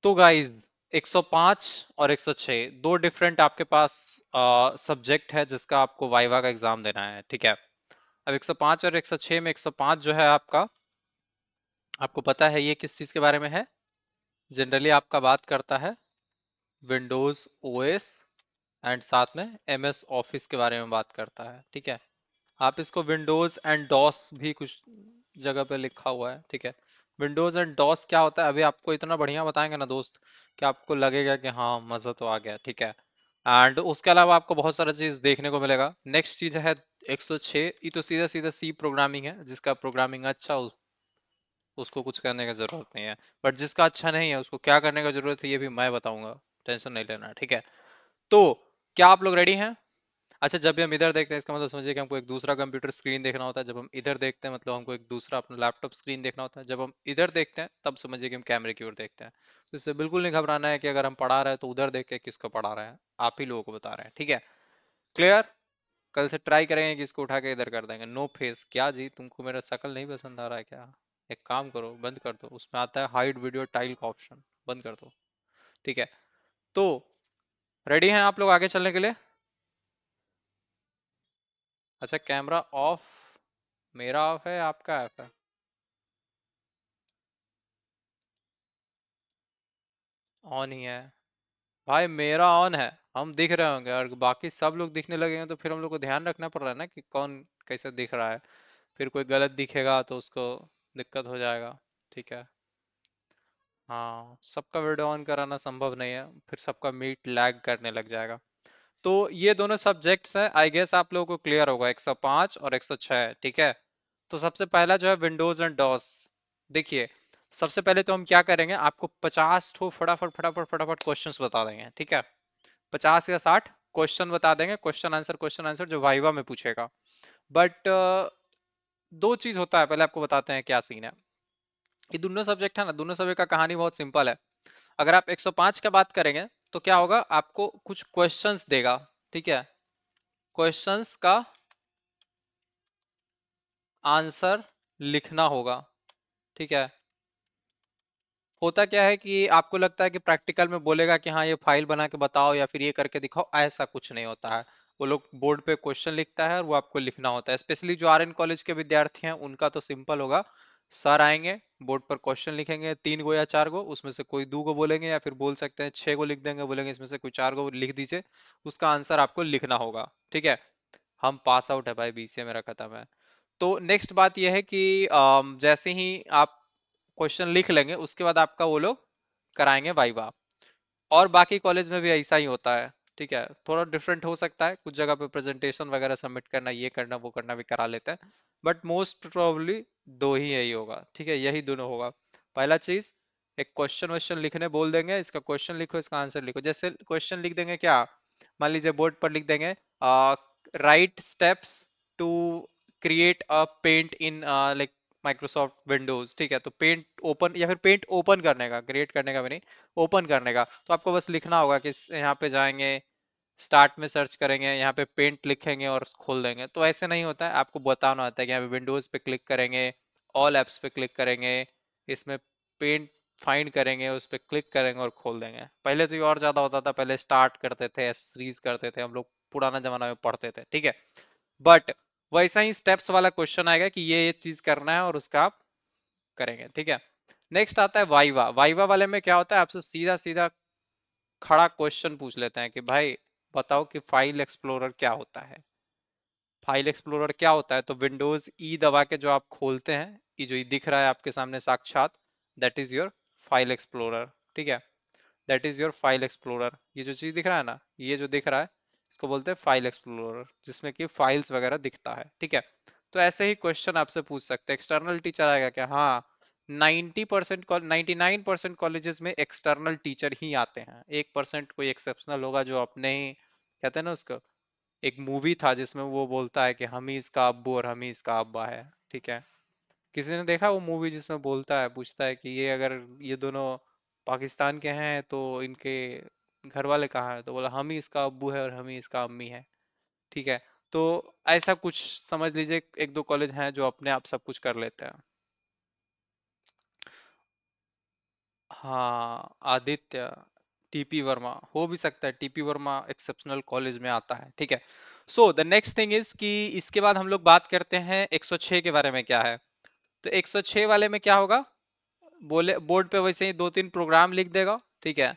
तो गाइज 105 और 106 दो डिफरेंट आपके पास सब्जेक्ट है जिसका आपको वाइवा का एग्जाम देना है, ठीक है। अब 105 और 106 में 105 जो है आपका, आपको पता है ये किस चीज के बारे में है? जनरली आपका बात करता है विंडोज ओएस एंड साथ में एमएस ऑफिस के बारे में बात करता है, ठीक है। आप इसको विंडोज एंड डॉस भी कुछ जगह पे लिखा हुआ है, ठीक है। विंडोज एंड डॉस क्या होता है अभी आपको इतना बढ़िया बताएंगे ना दोस्त कि आपको लगेगा कि हाँ मजा तो आ गया, ठीक है। एंड उसके अलावा आपको बहुत सारा चीज देखने को मिलेगा। नेक्स्ट चीज है 106, ये तो सीधा सीधा सी प्रोग्रामिंग है, जिसका प्रोग्रामिंग अच्छा उसको कुछ करने की जरूरत नहीं है। बट जिसका अच्छा नहीं है उसको क्या करने का जरूरत है ये भी मैं बताऊंगा, टेंशन नहीं लेना, ठीक है। तो क्या आप लोग रेडी हैं? अच्छा, जब भी हम इधर देखते हैं इसका मतलब समझिए कि हमको एक दूसरा कंप्यूटर स्क्रीन देखना होता है, जब हम इधर देखते हैं मतलब हमको एक दूसरा अपना लैपटॉप स्क्रीन देखना होता है, जब हम इधर देखते हैं तब समझिए कि हम कैमरे की ओर देखते हैं। तो इससे बिल्कुल नहीं घबराना है कि अगर हम पढ़ा रहे हैं तो उधर देख के किसको पढ़ा रहे हैं, आप ही लोगों को बता रहे हैं, ठीक है। क्लियर? कल से ट्राई करेंगे कि इसको उठा के इधर कर देंगे। नो फेस क्या जी, तुमको मेरा शक्ल नहीं पसंद आ रहा है क्या? एक काम करो, बंद कर दो, उसमें आता है हाइड वीडियो टाइल का ऑप्शन, बंद कर दो, ठीक है। तो रेडी हैं आप लोग आगे चलने के लिए? अच्छा, कैमरा ऑफ, मेरा ऑफ है आपका ऑफ है? ऑन ही है भाई, मेरा ऑन है। हम दिख रहे होंगे और बाकी सब लोग दिखने लगेंगे तो फिर हम लोग को ध्यान रखना पड़ रहा है ना कि कौन कैसे दिख रहा है। फिर कोई गलत दिखेगा तो उसको दिक्कत हो जाएगा, ठीक है। हाँ, सबका वीडियो ऑन कराना संभव नहीं है, फिर सबका मीट लैग करने लग जाएगा। तो ये दोनों सब्जेक्ट्स हैं, आई गेस आप लोगों को क्लियर होगा, 105 और 106, ठीक है। तो सबसे पहला जो है विंडोज एंड डॉस। देखिए, सबसे पहले तो हम क्या करेंगे, आपको 50 ठो फटाफट फटाफट फटाफट क्वेश्चंस बता देंगे, ठीक है। 50 या 60 क्वेश्चन बता देंगे, क्वेश्चन आंसर जो वाइवा में पूछेगा। बट दो चीज होता है, पहले आपको बताते हैं क्या सीन है। ये दोनों सब्जेक्ट है ना, दोनों सब्जेक्ट का कहानी बहुत सिंपल है। अगर आप 105 का बात करेंगे तो क्या होगा, आपको कुछ क्वेश्चंस देगा, ठीक है। क्वेश्चंस का आंसर लिखना होगा, ठीक है। होता क्या है कि आपको लगता है कि प्रैक्टिकल में बोलेगा कि हाँ ये फाइल बना के बताओ या फिर ये करके दिखाओ, ऐसा कुछ नहीं होता है। वो लोग बोर्ड पे क्वेश्चन लिखता है और वो आपको लिखना होता है। स्पेशली जो आरएन कॉलेज के विद्यार्थी हैं उनका तो सिंपल होगा, सर आएंगे बोर्ड पर क्वेश्चन लिखेंगे 3 गो या 4 गो, उसमें से कोई 2 गो बोलेंगे या फिर बोल सकते हैं 6 गो लिख देंगे, बोलेंगे इसमें से कोई 4 गो लिख दीजिए, उसका आंसर आपको लिखना होगा, ठीक है। हम पास आउट है भाई, बीसीए मेरा खत्म है। तो नेक्स्ट बात यह है कि जैसे ही आप क्वेश्चन लिख लेंगे उसके बाद आपका वो लोग कराएंगे वाइवा। और बाकी कॉलेज में भी ऐसा ही होता है, ठीक है। थोड़ा डिफरेंट हो सकता है, कुछ जगह पे प्रेजेंटेशन वगैरह सबमिट करना, ये करना वो करना भी करा लेते हैं। बट मोस्ट प्रोबेबली दो ही यही होगा, ठीक है, यही दोनों होगा। पहला चीज, एक क्वेश्चन क्वेश्चन लिखने बोल देंगे, इसका क्वेश्चन लिखो इसका आंसर लिखो। जैसे क्वेश्चन लिख देंगे क्या, मान लीजिए बोर्ड पर लिख देंगे write steps to create a paint in like Microsoft Windows, ठीक है। तो पेंट ओपन या फिर पेंट ओपन करने का, क्रिएट करने का भी नहीं, ओपन करने का, तो आपको बस लिखना होगा कि यहाँ पे जाएंगे, स्टार्ट में सर्च करेंगे, यहाँ पे पेंट लिखेंगे और खोल देंगे। तो ऐसे नहीं होता है, आपको बताना होता है कि यहाँ पे विंडोज पे क्लिक करेंगे, ऑल एप्स पे क्लिक करेंगे, इसमें पेंट फाइंड करेंगे, उस पे क्लिक करेंगे और खोल देंगे। पहले तो ये और ज्यादा होता था, पहले स्टार्ट करते थे, सीरीज करते थे हम लोग, पुराना जमाना में पढ़ते थे, ठीक है। बट वैसा ही स्टेप्स वाला क्वेश्चन आएगा कि ये चीज करना है और उसका आप करेंगे, ठीक है। नेक्स्ट आता है वाइवा। वाइवा वाले में क्या होता है, आपसे सीधा सीधा खड़ा क्वेश्चन पूछ लेते हैं कि भाई बताओ कि फाइल एक्सप्लोरर क्या होता है। फाइल एक्सप्लोरर क्या होता है, तो विंडोज ई दबा के जो आप खोलते हैं, ये जो दिख रहा है आपके सामने साक्षात, that is your file explorer, ठीक है। That is your file explorer. ये जो चीज दिख रहा है ना, ये जो दिख रहा है इसको बोलते हैं फाइल एक्सप्लोरर, जिसमें कि फाइल्स वगैरह दिखता है, ठीक है। तो ऐसे ही क्वेश्चन आपसे पूछ सकते हैं। एक्सटर्नल टीचर आएगा क्या? हाँ, 90% 99% कॉलेजेस में एक्सटर्नल टीचर ही आते हैं, 1% कोई एक्सेप्शनल होगा जो अपने ही, कहते हैं ना उसको, एक मूवी था जिसमें वो बोलता है कि हम ही इसका अब्बू और हम ही इसका अब्बा है, ठीक है। किसी ने देखा वो मूवी जिसमें बोलता है, पूछता है कि ये अगर ये दोनों पाकिस्तान के हैं तो इनके घर वाले कहाँ हैं, तो बोला हम ही इसका अब्बू है और हम ही इसका अम्मी है, ठीक है। तो ऐसा कुछ समझ लीजिए, एक दो कॉलेज हैं जो अपने आप सब कुछ कर लेते हैं। हाँ, आदित्य, टीपी वर्मा हो भी सकता है, टीपी वर्मा एक्सेप्शनल कॉलेज में आता है, ठीक है। So the next thing is कि इसके बाद हम लोग बात करते हैं 106 के बारे में क्या है। तो 106 वाले में क्या होगा, बोले बोर्ड पे वैसे ही दो तीन प्रोग्राम लिख देगा, ठीक है।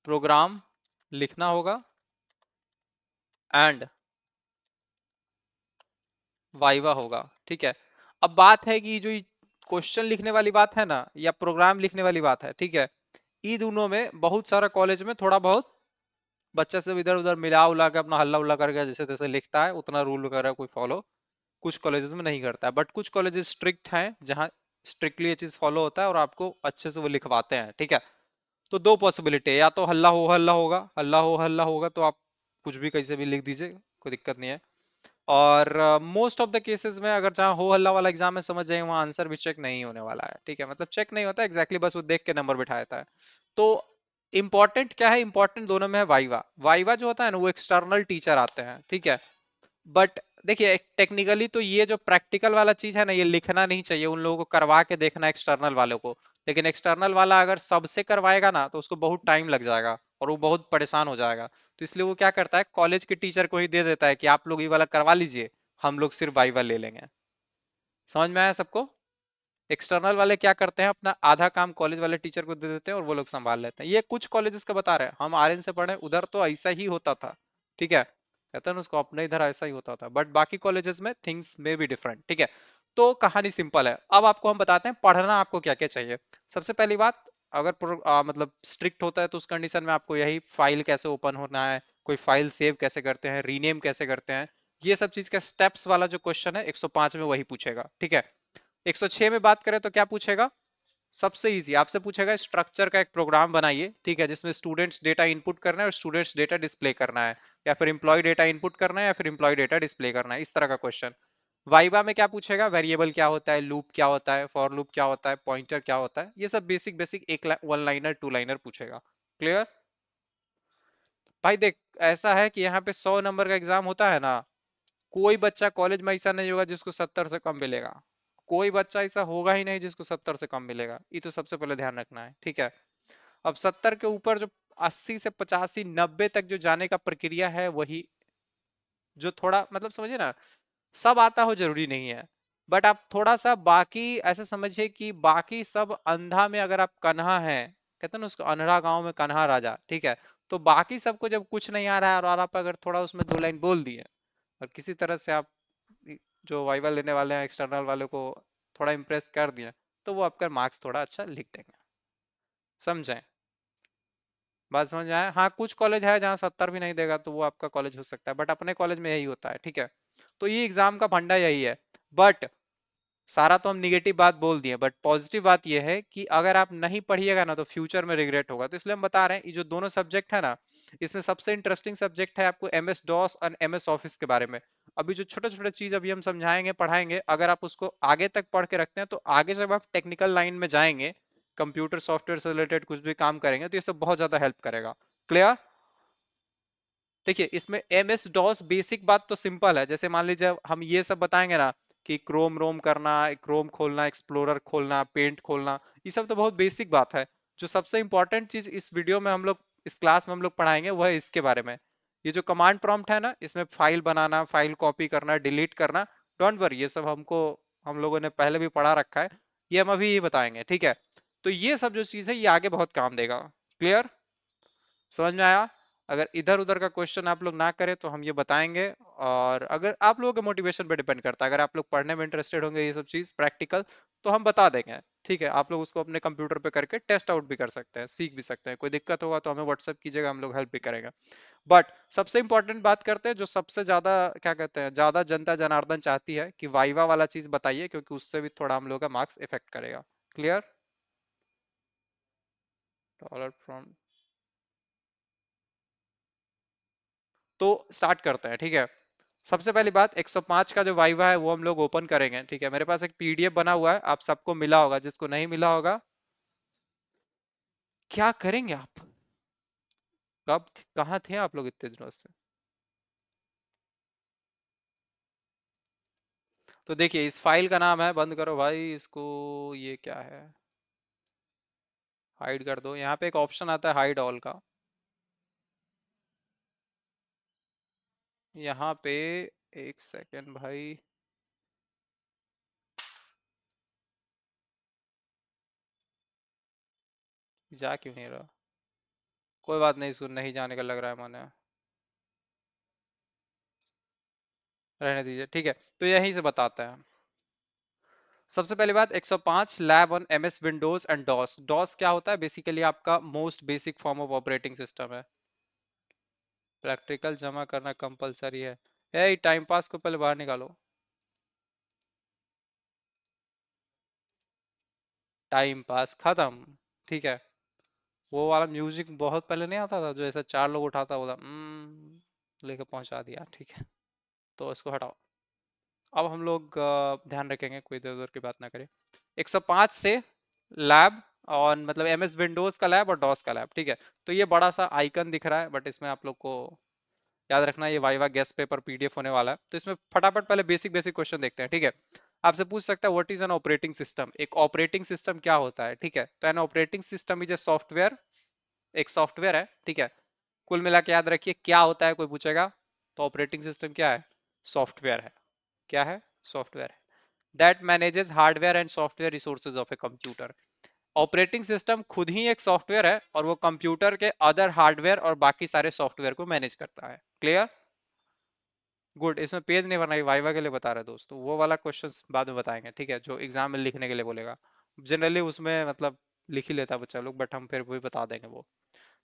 प्रोग्राम लिखना होगा एंड वाइवा होगा, ठीक है। अब बात है कि जो क्वेश्चन लिखने वाली बात है ना, या प्रोग्राम लिखने वाली बात है, ठीक है, ये दोनों में बहुत सारा कॉलेज में थोड़ा बहुत बच्चा सब इधर उधर मिला उला के अपना हल्ला उल्ला करके जैसे तैसे लिखता है, उतना रूल वगैरह कोई फॉलो कुछ कॉलेजेस में नहीं करता है। बट कुछ कॉलेजेस स्ट्रिक्ट हैं जहाँ स्ट्रिक्टली ये चीज फॉलो होता है और आपको अच्छे से वो लिखवाते हैं, ठीक है। तो दो पॉसिबिलिटी है, या तो हल्ला हो हल्ला होगा, हल्ला हो हल्ला होगा तो आप कुछ भी कैसे भी लिख दीजिए, कोई दिक्कत नहीं है। और मोस्ट ऑफ द केसेस में अगर जहाँ हो हल्ला वाला एग्जाम में समझ जाए, वहाँ आंसर भी चेक नहीं होने वाला है, ठीक है। मतलब चेक नहीं होता एग्जैक्टली, बस वो देख के नंबर बिठा देता है। तो इंपॉर्टेंट क्या है, इंपॉर्टेंट दोनों में है वाइवा। वाइवा जो होता है ना, वो एक्सटर्नल टीचर आते हैं, ठीक है। बट देखिए टेक्निकली तो ये जो प्रैक्टिकल वाला चीज है ना, ये लिखना नहीं चाहिए, उन लोगों को करवा के देखना एक्सटर्नल वालों को। लेकिन एक्सटर्नल वाला अगर सबसे करवाएगा ना तो उसको बहुत टाइम लग जाएगा और वो बहुत परेशान हो जाएगा। तो इसलिए वो क्या करता है, कॉलेज के टीचर को ही दे देता है कि आप लोग ये वाला करवा लीजिए, हम लोग सिर्फ वाइवा ले लेंगे। समझ में आया सबको। एक्सटर्नल वाले क्या करते हैं, अपना आधा काम कॉलेज वाले टीचर को दे देते हैं और वो लोग संभाल लेते हैं। ये कुछ कॉलेजेस का बता रहे हैं, हम आर्यन से पढ़े उधर तो ऐसा ही होता था, ठीक है। कहते हैं ना उसको, अपने इधर ऐसा ही होता था, बट बाकी कॉलेजेस में थिंग्स में बी डिफरेंट, ठीक है। तो कहानी सिंपल है। अब आपको हम बताते हैं पढ़ना आपको क्या क्या चाहिए। सबसे पहली बात, अगर मतलब स्ट्रिक्ट होता है तो उस कंडीशन में आपको यही फाइल कैसे ओपन होना है, कोई फाइल सेव कैसे करते हैं, रीनेम कैसे करते हैं, ये सब चीज का स्टेप्स वाला जो क्वेश्चन है 105 में वही पूछेगा, ठीक है। 106 में बात करें तो क्या पूछेगा, सबसे इजी आपसे पूछेगा स्ट्रक्चर का एक प्रोग्राम बनाइए, ठीक है, जिसमें स्टूडेंट्स डेटा इनपुट करना है और स्टूडेंट्स डेटा डिस्प्ले करना है, या फिर एम्प्लॉय डेटा इनपुट करना है या फिर एम्प्लॉय डेटा डिस्प्ले करना है, इस तरह का क्वेश्चन। वाइवा में क्या पूछेगा, वेरिएबल क्या होता है, लूप क्या होता है, फॉर लूप क्या होता है, पॉइंटर क्या होता है, ये सब बेसिक बेसिक एक वन लाइनर टू लाइनर पूछेगा। क्लियर। भाई देख, ऐसा है कि यहाँ पे 100 नंबर का एग्जाम होता है ना, कोई बच्चा कॉलेज में ऐसा नहीं होगा जिसको 70 से कम मिलेगा। कोई बच्चा ऐसा होगा ही नहीं जिसको 70 से कम मिलेगा, ये तो सबसे पहले ध्यान रखना है, ठीक है। अब 70 के ऊपर जो 80 से 85 90 तक जो जाने का प्रक्रिया है, वही जो थोड़ा मतलब समझिए ना, सब आता हो जरूरी नहीं है। बट आप थोड़ा सा बाकी ऐसे समझिए कि बाकी सब अंधा में अगर आप कन्हा है, कहते हैं ना उसको, अनढ़ा गांव में कन्हा राजा, ठीक है। तो बाकी सबको जब कुछ नहीं आ रहा है और आप अगर थोड़ा उसमें दो लाइन बोल दिए और किसी तरह से आप जो वाइवा लेने वाले हैं एक्सटर्नल वाले को थोड़ा इम्प्रेस कर दिया, तो वो आपका मार्क्स थोड़ा अच्छा लिख देंगे। समझे, बात समझ में आया। हाँ कुछ कॉलेज है जहाँ 70 भी नहीं देगा तो वो आपका कॉलेज हो सकता है, बट अपने कॉलेज में यही होता है, ठीक है। तो ये एग्जाम का फंडा यही है। बट सारा तो हम निगेटिव बात बोल दिए, बट पॉजिटिव बात यह है कि अगर आप नहीं पढ़िएगा ना तो फ्यूचर में रिग्रेट होगा। तो इसलिए हम बता रहे हैं, ये जो दोनों सब्जेक्ट है ना, इसमें सबसे इंटरेस्टिंग सब्जेक्ट है आपको एम एस डॉस और एम एस ऑफिस के बारे में। अभी जो छोटे छोटे चीज अभी हम समझाएंगे पढ़ाएंगे, अगर आप उसको आगे तक पढ़ के रखते हैं तो आगे जब आप टेक्निकल लाइन में जाएंगे, कंप्यूटर सॉफ्टवेयर से रिलेटेड कुछ भी काम करेंगे, तो ये सब बहुत ज्यादा हेल्प करेगा। क्लियर। देखिए इसमें एम एस डॉस बेसिक बात तो सिंपल है, जैसे मान लीजिए हम ये सब बताएंगे ना कि क्रोम रोम करना, क्रोम खोलना, एक्सप्लोरर खोलना, पेंट खोलना, ये सब तो बहुत बेसिक बात है। जो सबसे इंपॉर्टेंट चीज इस वीडियो में हम लोग, इस क्लास में हम लोग पढ़ाएंगे वो है इसके बारे में। ये जो कमांड प्रॉम्प्ट है ना, इसमें फाइल बनाना, फाइल कॉपी करना, डिलीट करना, डोंट वरी, ये सब हमको हम लोगों ने पहले भी पढ़ा रखा है, ये हम अभी ये बताएंगे, ठीक है। तो ये सब जो चीज है ये आगे बहुत काम देगा। क्लियर, समझ में आया। अगर इधर उधर का क्वेश्चन आप लोग ना करें तो हम ये बताएंगे। और अगर आप लोगों के मोटिवेशन पे डिपेंड करता है, अगर आप लोग पढ़ने में इंटरेस्टेड होंगे ये सब चीज प्रैक्टिकल, तो हम बता देंगे, ठीक है। आप लोग उसको अपने कंप्यूटर पे करके टेस्ट आउट भी कर सकते हैं, सीख भी सकते हैं। कोई दिक्कत होगा तो हमें व्हाट्सएप कीजिएगा, हम लोग हेल्प भी करेंगे। बट सबसे इंपॉर्टेंट बात करते हैं, जो सबसे ज्यादा क्या कहते हैं, ज्यादा जनता जनार्दन चाहती है कि वाइवा वाला चीज बताइए, क्योंकि उससे भी थोड़ा हम लोग का मार्क्स इफेक्ट करेगा। क्लियर। डॉलर फ्रॉम, तो स्टार्ट करते हैं, ठीक है। सबसे पहली बात, 105 का जो वाइवा है वो हम लोग ओपन करेंगे, ठीक है। मेरे पास एक पीडीएफ बना हुआ है, आप सबको मिला होगा, जिसको नहीं मिला होगा क्या करेंगे आप, कब कहाँ थे आप लोग इतने दिनों से। तो देखिए इस फाइल का नाम है, बंद करो भाई इसको, ये क्या है, हाइड कर दो, यहाँ पे एक ऑप्शन आता है हाइड ऑल का। यहाँ पे एक सेकेंड भाई, जा क्यों नहीं रहा? कोई बात नहीं, सुन नहीं जाने का लग रहा है मैंने, रहने दीजिए, ठीक है। तो यहीं से बताते हैं। सबसे पहली बात, 105 lab on MS Windows and DOS. DOS क्या होता है? बेसिकली आपका most basic form of operating system है। प्रैक्टिकल जमा करना कंपलसरी है। टाइम पास को पहले बाहर निकालो। टाइम पास खत्म, ठीक है। वो वाला म्यूजिक बहुत पहले नहीं आता था जो ऐसा चार लोग उठाता होता, लेके पहुंचा दिया, ठीक है। तो इसको हटाओ। अब हम लोग ध्यान रखेंगे कोई इधर उधर की बात ना करें। 105 से लैब ऑन मतलब एमएस विंडोज का लैब और डॉस का लैब, ठीक है। तो ये बड़ा सा आइकन दिख रहा है, बट इसमें आप लोग को याद रखना ये वाइवा गेस्ट पेपर पीडीएफ होने वाला है। तो इसमें फटाफट पहले बेसिक बेसिक क्वेश्चन देखते हैं, ठीक है। आपसे पूछ सकता है what is an operating system. एक ऑपरेटिंग सिस्टम क्या होता है, ठीक है। तो an operating system is a software, एक सॉफ्टवेयर है, ठीक है। कुल मिला के याद रखिए क्या होता है, कोई पूछेगा तो ऑपरेटिंग सिस्टम क्या है? सॉफ्टवेयर है। क्या है? सॉफ्टवेयर है। That manages hardware and software resources of a computer. Operating system खुद ही एक सॉफ्टवेयर है और वो कंप्यूटर के अदर हार्डवेयर और बाकी सारे सॉफ्टवेयर को मैनेज करता है। क्लियर? गुड। इसमें पेज नहीं बनाई, वाइवा के लिए बता रहे दोस्तों, वो वाला क्वेश्चंस बाद में बताएंगे, ठीक है, जो एग्जाम में लिखने के लिए बोलेगा। जनरली उसमें मतलब लिख ही लेता है बच्चा लोग, बट हम फिर भी बता देंगे वो।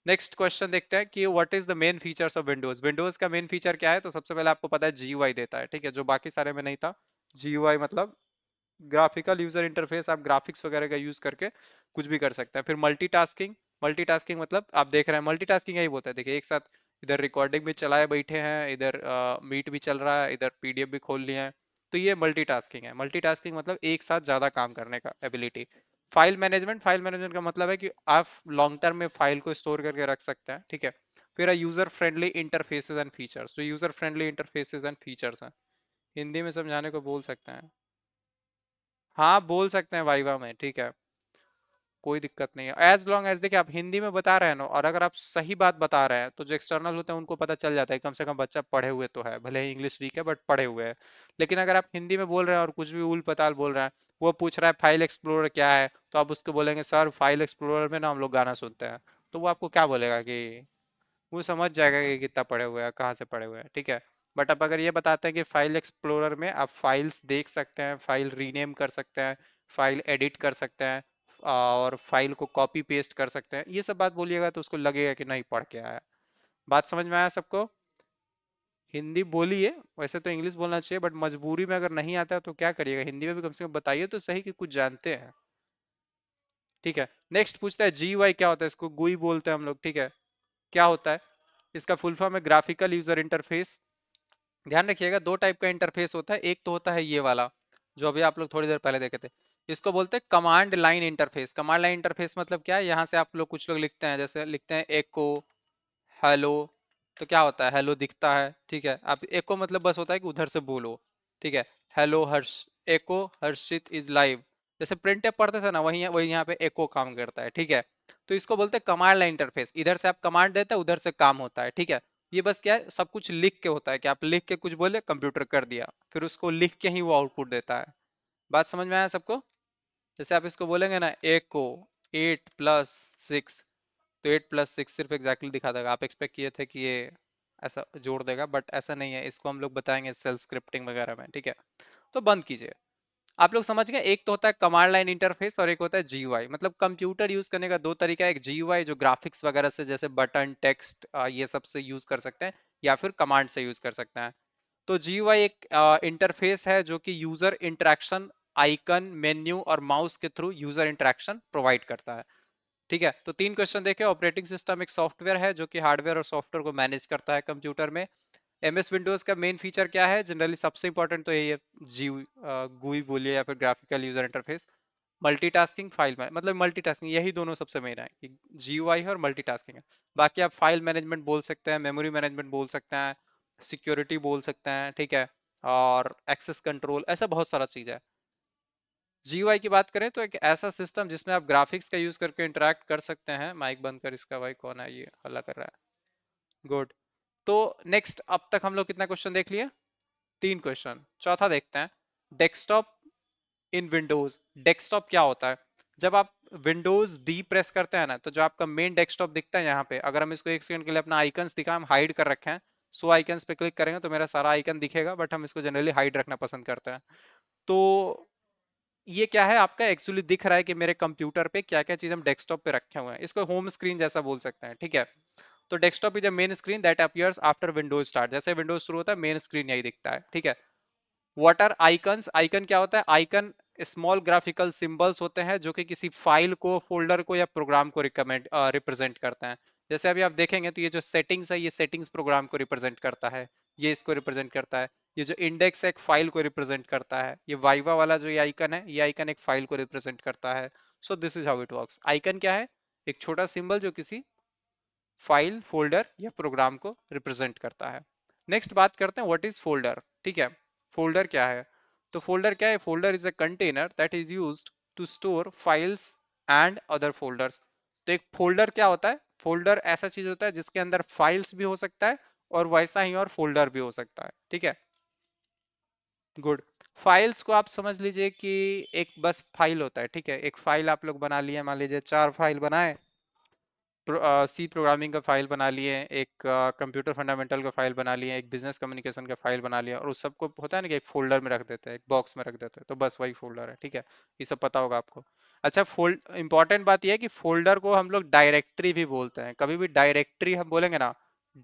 नेक्स्ट क्वेश्चन देखते हैं कि what is the main features of Windows. Windows का मेन फीचर क्या है? तो सबसे पहले आपको पता है जीयूआई देता है, ठीक है, जो बाकी सारे में नहीं था। जीयूआई मतलब ग्राफिकल यूजर इंटरफेस, आप ग्राफिक्स वगैरह का यूज करके कुछ भी कर सकते हैं। फिर मल्टीटास्किंग, मल्टीटास्किंग मतलब आप देख रहे हैं, मल्टीटास्किंग यही बोलते हैं, देखिए एक साथ इधर रिकॉर्डिंग भी चलाए बैठे हैं, इधर मीट भी चल रहा है, इधर पीडीएफ भी खोल लिए हैं। तो ये मल्टीटास्किंग है। मल्टीटास्किंग मतलब एक साथ ज्यादा काम करने का ability. File management, file management का मतलब है कि आप लॉन्ग टर्म में फाइल को स्टोर करके रख सकते हैं, ठीक है। फिर user friendly interfaces and features, जो user friendly interfaces and features हैं, हिंदी में समझाने को बोल सकते हैं। हाँ बोल सकते हैं वाइवा में, ठीक है, कोई दिक्कत नहीं है। एज लॉन्ग एज देखिए आप हिंदी में बता रहे हैं ना, और अगर आप सही बात बता रहे हैं तो जो एक्सटर्नल होते हैं उनको पता चल जाता है, कम से कम बच्चा पढ़े हुए तो है, भले ही इंग्लिश वीक है बट पढ़े हुए हैं। लेकिन अगर आप हिंदी में बोल रहे हैं और कुछ भी उल पताल बोल रहे हैं, वो पूछ रहा है फाइल एक्सप्लोरर क्या है, तो आप उसको बोलेंगे सर फाइल एक्सप्लोरर में ना हम लोग गाना सुनते हैं, तो वो आपको क्या बोलेगा कि वो समझ जाएगा कि कितना पढ़े हुए हैं, कहाँ से पढ़े हुए हैं, ठीक है। बट अब अगर ये बताते हैं कि फाइल एक्सप्लोरर में आप फाइल्स देख सकते हैं, फाइल रीनेम कर सकते हैं, फाइल एडिट कर सकते हैं, और फाइल को कॉपी पेस्ट कर सकते हैं, ये सब बात बोलिएगा तो उसको लगेगा कि नहीं पढ़ के आया। बात समझ में आया सबको? हिंदी बोलिए, वैसे तो इंग्लिश बोलना चाहिए, बट मजबूरी में अगर नहीं आता है तो क्या करिएगा, हिंदी में भी कम से कम बताइए तो सही कि कुछ जानते हैं, ठीक है। नेक्स्ट पूछता है जी वाई क्या होता है, इसको गुई बोलते हैं हम लोग, ठीक है। क्या होता है? इसका फुल फॉर्म है ग्राफिकल यूजर इंटरफेस। ध्यान रखिएगा दो टाइप का इंटरफेस होता है, एक तो होता है ये वाला जो अभी आप लोग थोड़ी देर पहले देखे थे, इसको बोलते हैं command line interface. Command line interface मतलब क्या है? यहाँ से आप लोग कुछ लोग लिखते हैं, जैसे लिखते हैं एको हेलो, तो क्या होता है? हेलो दिखता है, ठीक है। आप एको मतलब बस होता है कि उधर से बोलो, ठीक है। Hello Harsh, echo Harshit is live, जैसे प्रिंट पढ़ते थे ना, वही वही यहाँ पे एको काम करता है, ठीक है। तो इसको बोलते हैं कमांड लाइन इंटरफेस, इधर से आप कमांड देते हैं उधर से काम होता है, ठीक है। ये बस क्या है, सब कुछ लिख के होता है कि आप लिख के कुछ बोले कंप्यूटर कर दिया, फिर उसको लिख के ही वो आउटपुट देता है। बात समझ में आया सबको? जैसे आप इसको बोलेंगे ना एको 8+6, तो 8+6 सिर्फ एग्जैक्टली दिखा देगा, आप एक्सपेक्ट किए थे कि ये ऐसा जोड़ देगा, बट ऐसा नहीं है, इसको हम लोग बताएंगे सेल स्क्रिप्टिंग वगैरह में, ठीक है। तो बंद कीजिए। आप लोग समझ गए, एक तो होता है कमांड लाइन इंटरफेस और एक होता है जीयूआई। मतलब कंप्यूटर यूज करने का दो तरीका है, एक जीयूआई जो ग्राफिक्स वगैरह से जैसे बटन टेक्स्ट ये सब से यूज कर सकते हैं, या फिर कमांड से यूज कर सकते हैं। तो जीयूआई एक इंटरफेस है जो कि यूजर इंटरेक्शन, आइकन, मेन्यू और माउस के थ्रू यूजर इंटरेक्शन प्रोवाइड करता है, ठीक है। तो तीन क्वेश्चन देखे। ऑपरेटिंग सिस्टम एक सॉफ्टवेयर है जो कि हार्डवेयर और सॉफ्टवेयर को मैनेज करता है कंप्यूटर में। एमएस विंडोज का मेन फीचर क्या है? जनरली सबसे इंपॉर्टेंट तो यही है, जी गुई बोलिए या फिर graphical user interface. Multitasking, file मतलब मल्टीटास्किंग, यही दोनों सबसे मेन है कि जीयूआई है और मल्टीटास्किंग है। बाकी आप फाइल मैनेजमेंट बोल सकते हैं, मेमोरी मैनेजमेंट बोल सकते हैं, सिक्योरिटी बोल सकते हैं, ठीक है, और एक्सेस कंट्रोल, ऐसा बहुत सारा चीज है। GUI की बात करें तो एक ऐसा सिस्टम जिसमें आप ग्राफिक्स का यूज करके इंटरेक्ट कर सकते हैं। माइक बंद कर इसका, भाई कौन है ये हल्ला कर रहा है। गुड। तो नेक्स्ट, अब तक हम लोग कितना क्वेश्चन देख लिए? 3 क्वेश्चन। चौथा देखते हैं, डेस्कटॉप इन विंडोज। डेस्कटॉप क्या होता है? जब आप विंडोज डी प्रेस करते हैं ना, तो जो आपका मेन डेस्कटॉप दिखता है यहाँ पे, अगर हम इसको 1 सेकंड के लिए अपना आइकन्स दिखा, हम हाइड कर रखे हैं, सो आइकन्स पे क्लिक करेंगे तो मेरा सारा आइकन दिखेगा, बट हम इसको जनरली हाइड रखना पसंद करते हैं। तो ये क्या है, आपका एक्चुअली दिख रहा है कि मेरे कंप्यूटर पे क्या क्या चीज हम डेस्कटॉप पे रखे हुए हैं। इसको होम स्क्रीन जैसा बोल सकते हैं, ठीक है। तो desktop is a main screen that appears after Windows start. जैसे विंडोज शुरू होता है, मेन स्क्रीन यही दिखता है, ठीक है। What are icons? आइकन क्या होता है? आइकन स्मॉल ग्राफिकल सिंबल्स होते हैं जो कि किसी फाइल को, फोल्डर को या प्रोग्राम को रिप्रेजेंट करते हैं। जैसे अभी आप देखेंगे तो ये जो सेटिंग्स है, ये सेटिंग्स प्रोग्राम को रिप्रेजेंट करता है, ये इसको रिप्रेजेंट करता है। ये जो इंडेक्स है, एक फाइल को रिप्रेजेंट करता है। ये वाइवा वाला जो ये आइकन है, ये आइकन एक फाइल को रिप्रेजेंट करता है। So this is how it works. Icon क्या है? एक छोटा सिंबल जो किसी फाइल, फोल्डर या प्रोग्राम को रिप्रेजेंट करता है। नेक्स्ट बात करते हैं, व्हाट इज फोल्डर, ठीक है। फोल्डर क्या है? तो फोल्डर क्या है? Folder is a container that is used to store files and other folders. तो एक फोल्डर क्या होता है? फोल्डर ऐसा चीज होता है जिसके अंदर फाइल्स भी हो सकता है और वैसा ही और फोल्डर भी हो सकता है, ठीक है। गुड। फाइल्स को आप समझ लीजिए कि एक बस फाइल होता है, ठीक है। एक फाइल आप लोग बना लिए, मान लीजिए 4 फाइल बनाए, सी प्रोग्रामिंग का फाइल बना लिए, एक कंप्यूटर फंडामेंटल का फाइल बना लिए, एक बिजनेस कम्युनिकेशन का फाइल बना लिया, और उस सबको होता है ना कि एक फोल्डर में रख देते हैं, एक बॉक्स में रख देते हैं, तो बस वही फोल्डर है, ठीक है। ये सब पता होगा आपको। अच्छा, फोल्ड इंपॉर्टेंट बात यह है कि फोल्डर को हम लोग डायरेक्टरी भी बोलते हैं। कभी भी डायरेक्टरी हम बोलेंगे ना,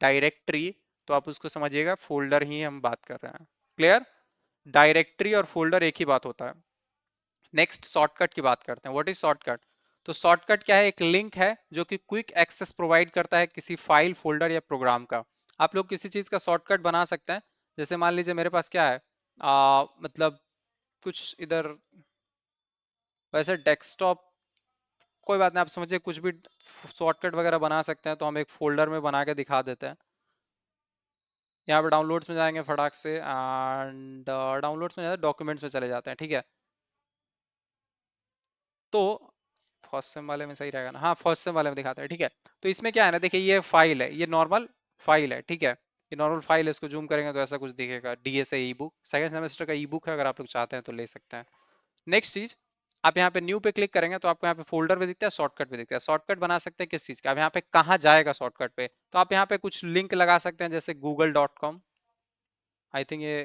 डायरेक्टरी, तो आप उसको समझिएगा फोल्डर ही हम बात कर रहे हैं। क्लियर? डायरेक्टरी और फोल्डर एक ही बात होता है। नेक्स्ट, शॉर्टकट की बात करते हैं। What is shortcut? तो शॉर्टकट क्या है? एक लिंक है जो कि क्विक एक्सेस प्रोवाइड करता है किसी फाइल, फोल्डर या प्रोग्राम का। आप लोग किसी चीज का शॉर्टकट बना सकते हैं। जैसे मान लीजिए मेरे पास क्या है, मतलब कुछ इधर, वैसे डेस्कटॉप, कोई बात नहीं, आप समझिए कुछ भी शॉर्टकट वगैरह बना सकते हैं, तो हम एक फोल्डर में बना के दिखा देते हैं। यहाँ पे डाउनलोड्स में जाएंगे फटाक से, एंड डाउनलोड्स में जाते डॉक्यूमेंट्स में चले जाते हैं, ठीक है। तो फर्स्ट सेम वाले में सही रहेगा ना? हाँ, फर्स्ट सेम वाले में दिखाते हैं, ठीक है। तो इसमें क्या है ना, देखिए ये फाइल है, ये नॉर्मल फाइल है, ठीक है। ये नॉर्मल फाइल है, इसको जूम करेंगे तो ऐसा कुछ दिखेगा, डीएसए ई बुक, सेकंड सेमेस्टर का ई बुक है, अगर आप लोग चाहते हैं तो ले सकते हैं। नेक्स्ट चीज, आप यहाँ पे न्यू पे क्लिक करेंगे तो आपको यहाँ पे फोल्डर भी दिखता है, शॉर्टकट भी दिखता है। शॉर्टकट बना सकते हैं किस चीज का? अब यहाँ पे कहाँ जाएगा शॉर्टकट पे, तो आप यहाँ पे कुछ लिंक लगा सकते हैं, जैसे google.com। आई थिंक ये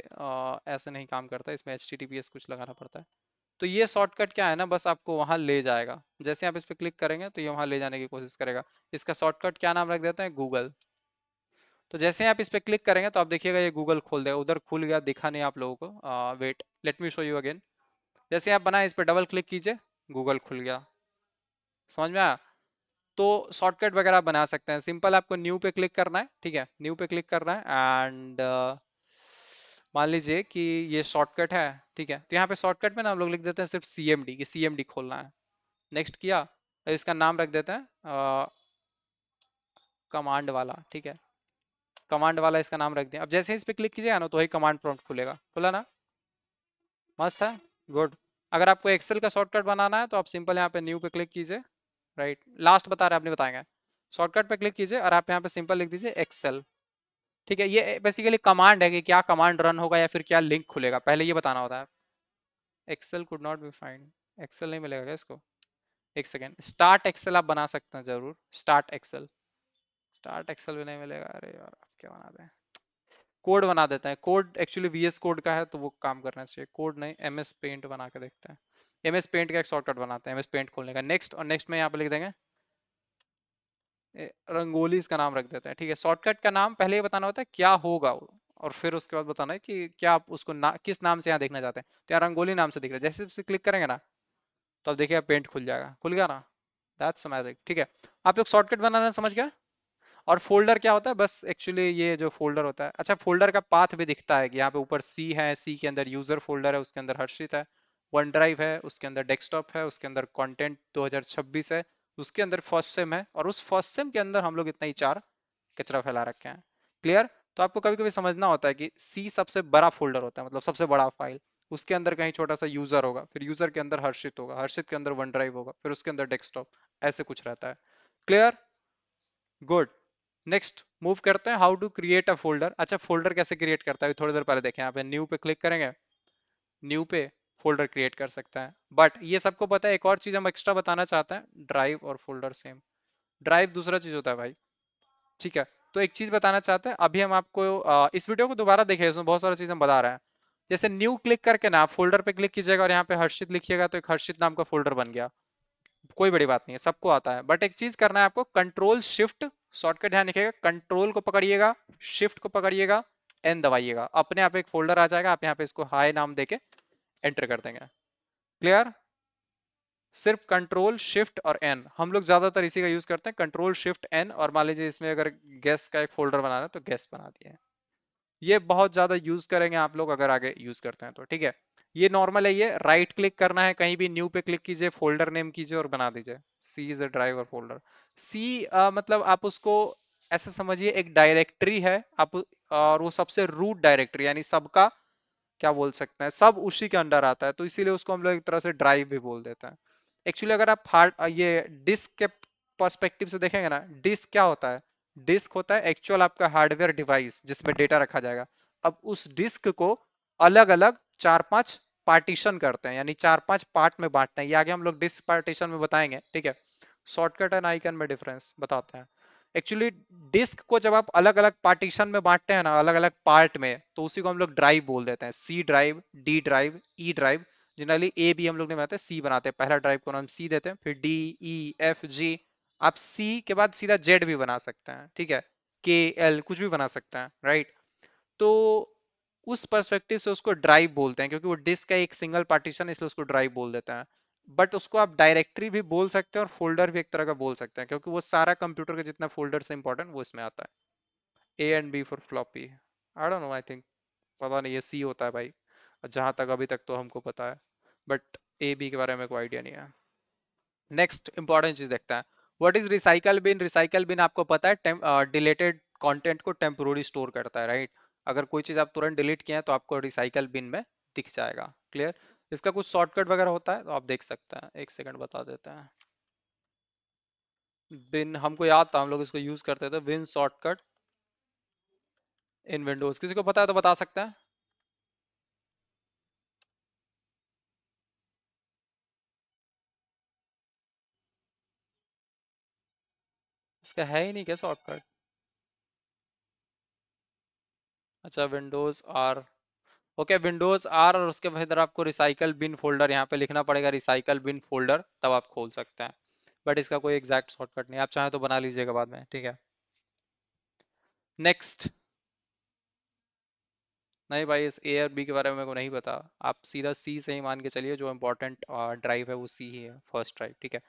ऐसे नहीं काम करता, इसमें HTTPS कुछ लगाना पड़ता है। तो ये शॉर्टकट क्या है ना, बस आपको वहां ले जाएगा। जैसे आप इस पे क्लिक करेंगे तो ये वहां ले जाने की कोशिश करेगा। इसका शॉर्टकट क्या नाम रख देते हैं? गूगल। तो जैसे ही आप इस पे क्लिक करेंगे तो आप देखिएगा ये गूगल खोल देगा। उधर खुल गया, दिखा नहीं आप लोगों को, wait, let me show you again. जैसे आप बनाए, इस पे डबल क्लिक कीजिए, गूगल खुल गया। समझ में आया? तो शॉर्टकट वगैरह आप बना सकते हैं। सिंपल, आपको न्यू पे क्लिक करना है, ठीक है। न्यू पे क्लिक करना है, एंड मान लीजिए कि ये शॉर्टकट है, ठीक है। तो यहाँ पे शॉर्टकट में ना हम लोग लिख देते हैं सिर्फ CMD, कि CMD खोलना है। नेक्स्ट किया, अब इसका नाम रख देते हैं कमांड वाला, ठीक है। कमांड वाला इसका नाम रख दिया। अब जैसे ही इस पे क्लिक कीजिएगा ना, तो वही कमांड प्रॉम्प्ट खुलेगा। खुला ना? मस्त है। गुड। अगर आपको एक्सेल का शॉर्टकट बनाना है तो आप सिंपल यहाँ पे न्यू पे क्लिक कीजिए। राइट, लास्ट बता रहे हैं, अपने बताएंगे। शॉर्टकट पे क्लिक कीजिए और आप यहाँ पे सिंपल लिख दीजिए एक्सेल, ठीक है। ये बेसिकली कमांड है कि क्या कमांड रन होगा या फिर क्या लिंक खुलेगा, पहले ये बताना होता है। Excel could not be find. Excel नहीं मिलेगा क्या इसको? एक सेकेंड, स्टार्ट एक्सेल आप बना सकते हैं जरूर, स्टार्ट एक्सेल। स्टार्ट एक्सेल भी नहीं मिलेगा, अरे यार आप क्या बना दें। कोड बना देते हैं। कोड एक्चुअली VS कोड का है, तो वो काम करना चाहिए। कोड नहीं, MS पेंट बना के देखते हैं। MS पेंट का एक शॉर्टकट बनाते हैं, MS पेंट खोलने का। नेक्स्ट, और नेक्स्ट में यहाँ पे लिख देंगे रंगोली, इसका नाम रख देते हैं, ठीक है। शॉर्टकट का नाम पहले ही बताना होता है क्या होगा और फिर उसके बाद बताना है कि क्या आप उसको किस नाम से यहाँ देखना चाहते हैं। तो यहाँ रंगोली नाम से दिख रहा है, जैसे उसे क्लिक करेंगे ना, तो अब देखिए पेंट खुल जाएगा। खुल गया ना? दैट्स मैजिक, ठीक है। आप लोग शॉर्टकट बनाना समझ गया। और फोल्डर क्या होता है? बस एक्चुअली ये जो फोल्डर होता है, अच्छा, फोल्डर का पाथ भी दिखता है कि यहाँ पे ऊपर सी है, सी के अंदर यूजर फोल्डर है, उसके अंदर हर्षित है। वन ड्राइव है, उसके अंदर डेस्कटॉप है, उसके अंदर कंटेंट 2026 है, उसके अंदर फर्स्ट सेम है, और उस फर्स्ट सेम के अंदर हम लोग इतना ही 4 कचरा फैला रखे हैं। क्लियर? तो आपको कभी कभी समझना होता है कि सी सबसे बड़ा फोल्डर होता है, मतलब सबसे बड़ा फाइल। उसके अंदर कहीं छोटा सा यूजर होगा, फिर यूजर के अंदर हर्षित होगा, हर्षित के अंदर वन ड्राइव होगा, फिर उसके अंदर डेस्कटॉप, ऐसे कुछ रहता है। क्लियर? गुड। नेक्स्ट मूव करते हैं, how to create a folder. अच्छा, फोल्डर कैसे क्रिएट करता है थोड़ी देर पहले देखें, यहाँ पे न्यू पे क्लिक करेंगे, न्यू पे फोल्डर क्रिएट कर सकते हैं। बट ये सबको पता है, एक और चीज हम एक्स्ट्रा बताना चाहते हैं, ड्राइव और फोल्डर सेम। ड्राइव दूसरा चीज होता है भाई, ठीक है। तो एक चीज बताना चाहते हैं, अभी हम आपको इस वीडियो को दोबारा देखिए, इसमें बहुत सारा चीज हम बता रहे हैं। जैसे न्यू क्लिक करके ना आप फोल्डर पे क्लिक कीजिएगा और यहाँ पे हर्षित लिखिएगा तो एक हर्षित नाम का फोल्डर बन गया। कोई बड़ी बात नहीं है, सबको आता है। बट एक चीज करना है आपको, कंट्रोल शिफ्ट, शॉर्टकट ध्यान रखिएगा, कंट्रोल को पकड़िएगा, शिफ्ट को पकड़िएगा, एन दबाइएगा, अपने आप एक फोल्डर आ जाएगा। आप यहाँ पे इसको हाई नाम देके एंटर कर देंगे। क्लियर? सिर्फ कंट्रोल शिफ्ट और एन, हम लोग ज्यादातर इसी का यूज करते हैं, कंट्रोल शिफ्ट एन। और मान लीजिए इसमें अगर गेस का एक फोल्डर बनाना है तो गेस बना दिए। ये बहुत ज्यादा यूज करेंगे आप लोग अगर आगे यूज करते हैं तो, ठीक है। ये नॉर्मल है। ये राइट क्लिक करना है, कहीं भी न्यू पे क्लिक कीजिए, फोल्डर नेम कीजिए और बना दीजिए, सी इज अ ड्राइव और फोल्डर। सी मतलब आप उसको ऐसे समझिए एक डायरेक्टरी है, आप और वो सबसे रूट डायरेक्टरी, यानी सबका क्या बोल सकते हैं, सब उसी के अंडर आता है, तो इसीलिए उसको हम लोग एक तरह से ड्राइव भी बोल देते हैं। एक्चुअली अगर आप हार्ड ये डिस्क के पर्सपेक्टिव से देखेंगे ना, डिस्क क्या होता है, डिस्क होता है एक्चुअल आपका हार्डवेयर डिवाइस जिसमें डेटा रखा जाएगा। अब उस डिस्क को अलग अलग चार पांच पार्टीशन करते हैं, यानी चार पांच पार्ट में बांटते हैं। ये आगे हम लोग डिस्क पार्टीशन में बताएंगे, ठीक है। शॉर्टकट एंड आइकन में डिफरेंस बताते हैं। एक्चुअली डिस्क को जब आप अलग अलग पार्टीशन में बांटते हैं ना, अलग अलग पार्ट में, तो उसी को हम लोग ड्राइव बोल देते हैं। C drive, D drive, E drive. Generally A B हम लोग नहीं बनाते, सी बनाते हैं। पहला ड्राइव को हम सी देते हैं, फिर डी, ई, एफ, जी। आप सी के बाद सीधा जेड भी बना सकते हैं, ठीक है, के, एल, कुछ भी बना सकते हैं, राइट। तो उस पर्सपेक्टिव से उसको ड्राइव बोलते हैं, क्योंकि वो डिस्क का एक सिंगल पार्टीशन है, इसलिए उसको ड्राइव बोल देते हैं। बट उसको आप डायरेक्टरी भी बोल सकते हैं और फोल्डर भी एक तरह का बोल सकते हैं, क्योंकि वो सारा कंप्यूटर का जितना फोल्डर से इंपॉर्टेंट वो इसमें आता है। A and B for floppy, I don't know, I think, पता नहीं, ये सी होता है भाई, जहां तक अभी तक तो हमको पता है। बट ए बी के बारे में कोई आइडिया नहीं है। नेक्स्ट इंपॉर्टेंट चीज देखता है, what is recycle bin. Recycle bin आपको पता है, डिलीटेड कंटेंट को टेम्पोररी स्टोर करता है, राइट। अगर कोई चीज आप तुरंत डिलीट किए हैं तो आपको रिसाइकल बिन में दिख जाएगा। क्लियर? इसका कुछ शॉर्टकट वगैरह होता है तो आप देख सकते हैं, एक सेकंड बता देते हैं। बिन हमको याद था, हम लोग इसको यूज करते थे, बिन शॉर्टकट इन विंडोज। किसी को पता है तो बता सकते हैं। इसका है ही नहीं क्या शॉर्टकट? अच्छा, Windows R. Okay, Windows R और उसके बाद इधर आपको रिसाइकल बिन फोल्डर यहाँ पे लिखना पड़ेगा, रिसाइकल बिन फोल्डर, तब आप खोल सकते हैं। बट इसका कोई एग्जैक्ट शॉर्टकट नहीं है, आप चाहें तो बना लीजिएगा बाद में, ठीक है। नेक्स्ट। नहीं भाई, इस ए और बी के बारे में मेरे को नहीं पता, आप सीधा सी से ही मान के चलिए, जो इम्पोर्टेंट ड्राइव है वो सी ही है, फर्स्ट ड्राइव, ठीक है।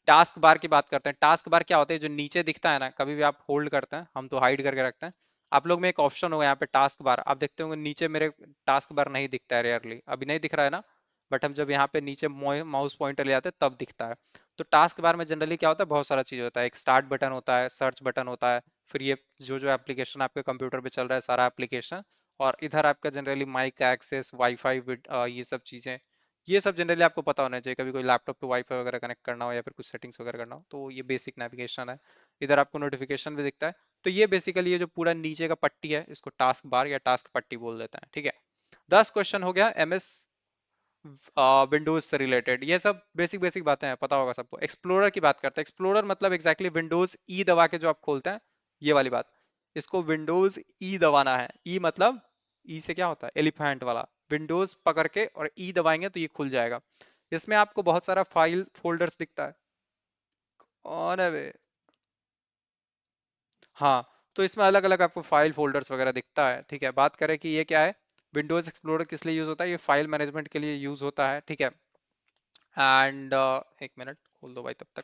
टास्क बार की बात करते हैं। टास्क बार क्या होता है, जो नीचे दिखता है ना, कभी भी आप होल्ड करते हैं, हम तो हाइड करके रखते हैं। आप लोग में एक ऑप्शन होगा यहाँ पे टास्क बार, आप देखते होंगे नीचे मेरे टास्क बार नहीं दिखता है, रेयरली अभी नहीं दिख रहा है ना। बट हम जब यहाँ पे नीचे माउस पॉइंटर ले जाते हैं तब दिखता है। तो टास्क बार में जनरली क्या होता है, बहुत सारा चीज होता है, एक स्टार्ट बटन होता है, सर्च बटन होता है, फिर ये जो जो एप्लीकेशन आपके कंप्यूटर पे चल रहा है सारा एप्लीकेशन, और इधर आपका जनरली माइक का एक्सेस, वाईफाई, ये सब चीजें, ये सब जनरली आपको पता होना चाहिए। कभी कोई लैपटॉप पे वाईफाई वगैरह कनेक्ट करना हो या फिर कुछ सेटिंग्स वगैरह करना हो, तो ये बेसिक नेविगेशन है। इधर आपको नोटिफिकेशन भी दिखता है। तो ये बेसिकली ये जो पूरा नीचे का पट्टी है, इसको टास्क बार या टास्क पट्टी बोल देते हैं, ठीक है। 10 क्वेश्चन हो गया एमएस विंडोज से रिलेटेड, ये सब बेसिक बेसिक बातें हैं, पता होगा सबको। एक्सप्लोरर की बात करते हैं। एक्सप्लोरर मतलब एग्जैक्टली विंडोज ई दबा के जो आप खोलते हैं, ये वाली बात, इसको विंडोज ई दबाना है। ई मतलब, ई से क्या होता है, एलिफेंट वाला। विंडोज पकड़ के और ई दबाएंगे तो ये खुल जाएगा। इसमें आपको बहुत सारा फाइल फोल्डर्स दिखता है। और अबे हाँ, तो इसमें अलग अलग आपको फाइल फोल्डर्स वगैरह दिखता है, ठीक है। बात करें कि ये क्या है, विंडोज एक्सप्लोरर किस लिए यूज होता है, ये फाइल मैनेजमेंट के लिए यूज होता है, ठीक है। एंड एक मिनट खोल दो भाई तब तक।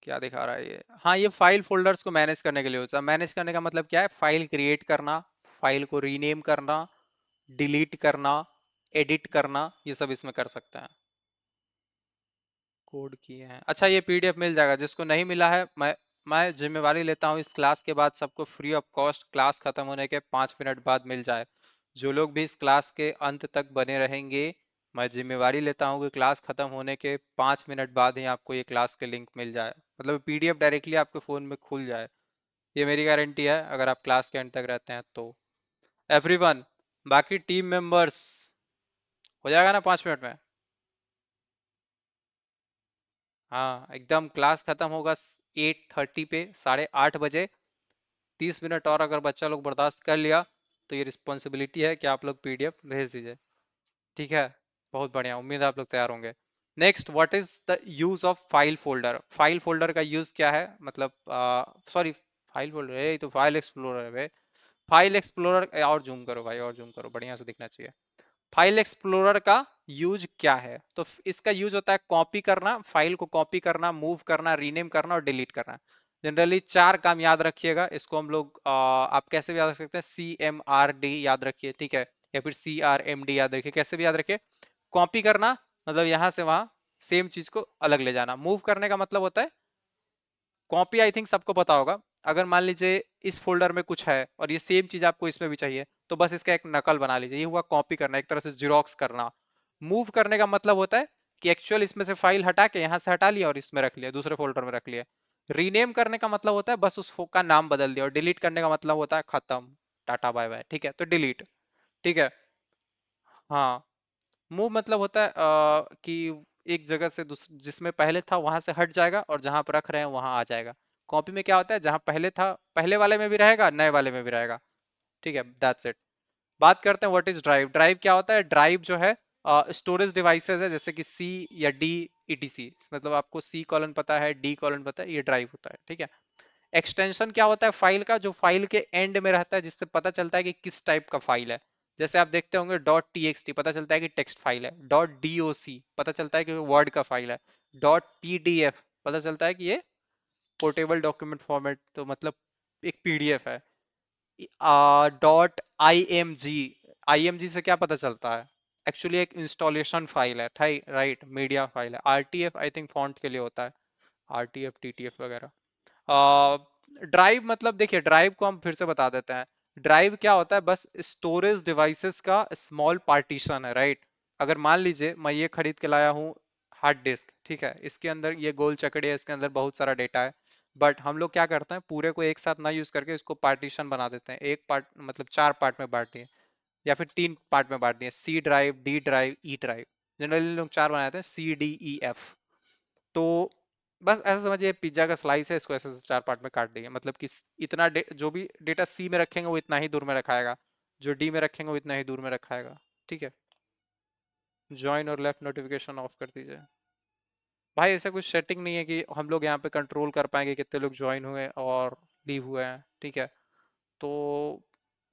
क्या दिखा रहा है ये, हाँ, ये फाइल फोल्डर्स को मैनेज करने के लिए होता है। मैनेज करने का मतलब क्या है, फाइल क्रिएट करना, फाइल को रीनेम करना, डिलीट करना, एडिट करना, ये सब इसमें कर सकते हैं। कोड किए हैं। अच्छा, ये पीडीएफ मिल जाएगा, जिसको नहीं मिला है, मैं जिम्मेवारी लेता हूँ इस क्लास के बाद सबको फ्री ऑफ कॉस्ट, क्लास खत्म होने के 5 मिनट बाद मिल जाए। जो लोग भी इस क्लास के अंत तक बने रहेंगे, मैं जिम्मेवारी लेता हूँ कि क्लास खत्म होने के 5 मिनट बाद ही आपको ये क्लास के लिंक मिल जाए, मतलब पीडीएफ डायरेक्टली आपके फोन में खुल जाए। ये मेरी गारंटी है अगर आप क्लास के अंत तक रहते हैं तो। एवरीवन, बाकी टीम मेंबर्स, हो जाएगा ना 5 मिनट में? हाँ एकदम, क्लास खत्म होगा 8:30 पे, 8:30 बजे। 30 मिनट और अगर बच्चा लोग बर्दाश्त कर लिया तो ये रिस्पॉन्सिबिलिटी है कि आप लोग पीडीएफ भेज दीजिए। ठीक है, बहुत बढ़िया, उम्मीद है आप लोग तैयार होंगे। Next, what is the use of file folder? File folder का यूज क्या है, मतलब सॉरी, फाइल फोल्डर है ये तो, फाइल एक्सप्लोरर है। फाइल एक्सप्लोरर, और जूम करो भाई, और जूम करो, बढ़िया से दिखना चाहिए। फाइल एक्सप्लोरर का यूज क्या है? तो इसका यूज होता है कॉपी करना, फाइल को कॉपी करना, मूव करना, रीनेम करना और डिलीट करना। जनरली 4 काम याद रखिएगा, इसको हम लोग आप कैसे भी याद रख सकते हैं, CMRD याद रखिए, ठीक है, या फिर CRMD याद रखिए, कैसे भी याद रखिए। कॉपी करना मतलब यहाँ से वहां सेम चीज को अलग ले जाना। मूव करने का मतलब होता है, कॉपी आई थिंक सबको पता होगा, अगर मान लीजिए इस फोल्डर में कुछ है और ये सेम चीज आपको इसमें भी चाहिए, तो बस इसका एक नकल बना लीजिए, ये हुआ कॉपी करना, एक तरह से जिरोक्स करना। मूव करने का मतलब होता है कि एक्चुअल इसमें से फाइल हटा के यहाँ से हटा लिया और इसमें रख लिया, दूसरे फोल्डर में रख लिया। रीनेम करने का मतलब होता है बस उस का नाम बदल दिया, और डिलीट करने का मतलब होता है खत्म, टाटा बाय बाय, ठीक है, तो डिलीट। ठीक है। हाँ, मूव मतलब होता है कि एक जगह से दूसरी, जिसमें पहले था वहां से हट जाएगा और जहां पर रख रहे हैं वहां आ जाएगा। कॉपी में क्या होता है, जहां पहले था पहले वाले में भी रहेगा, नए वाले में भी रहेगा। ठीक है, दैट्स इट। बात करते हैं व्हाट इज ड्राइव। ड्राइव क्या होता है? ड्राइव जो है स्टोरेज डिवाइसेस है, जैसे कि सी या डी, ईटीसी, मतलब आपको सी कॉलन पता है, डी कॉलन पता है, ये ड्राइव होता है। ठीक है। एक्सटेंशन क्या होता है फाइल का? जो फाइल के एंड में रहता है, जिससे पता चलता है कि किस टाइप का फाइल है। जैसे आप देखते होंगे डॉट टीएक्सटी पता चलता है कि टेक्स्ट फाइल है, डॉट डीओसी पता चलता है कि वर्ड का फाइल है, डॉट पीडीएफ पता चलता है कि ये पोर्टेबल डॉक्यूमेंट फॉर्मेट, तो मतलब एक पीडीएफ है। डॉट आईएमजी, आईएमजी से क्या पता चलता है? एक्चुअली एक इंस्टॉलेशन फाइल है, राइट, मीडिया फाइल है। आरटीएफ आई थिंक फॉन्ट के लिए होता है, आरटीएफ टीटीएफ वगैरह। ड्राइव मतलब देखिए, ड्राइव को हम फिर से बता देते हैं। ड्राइव क्या होता है? बस स्टोरेज डिवाइसेस का स्मॉल पार्टीशन है, राइट। अगर मान लीजिए मैं ये खरीद के लाया हूँ हार्ड डिस्क, ठीक है, इसके अंदर ये गोल चकड़ी है, इसके अंदर बहुत सारा डेटा है, बट हम लोग क्या करते हैं, पूरे को एक साथ ना यूज करके इसको पार्टीशन बना देते हैं, एक पार्ट मतलब 4 पार्ट में बांट दिए, या फिर 3 पार्ट में बांट दिए, C drive, D drive, E drive. Generally लोग 4 बनाते हैं, CDEF। तो बस ऐसा समझिए पिज्जा का स्लाइस है, इसको ऐसे ऐसे 4 पार्ट में काट देंगे, मतलब कि इतना जो भी डेटा सी में रखेंगे वो इतना ही दूर में रखाएगा, जो डी में रखेंगे वो इतना ही दूर में रखाएगा। ठीक है। ज्वाइन और लेफ्ट नोटिफिकेशन ऑफ कर दीजिए। भाई ऐसा कुछ सेटिंग नहीं है कि हम लोग यहाँ पे कंट्रोल कर पाएंगे कितने लोग ज्वाइन हुए और लीव हुए हैं, ठीक है, तो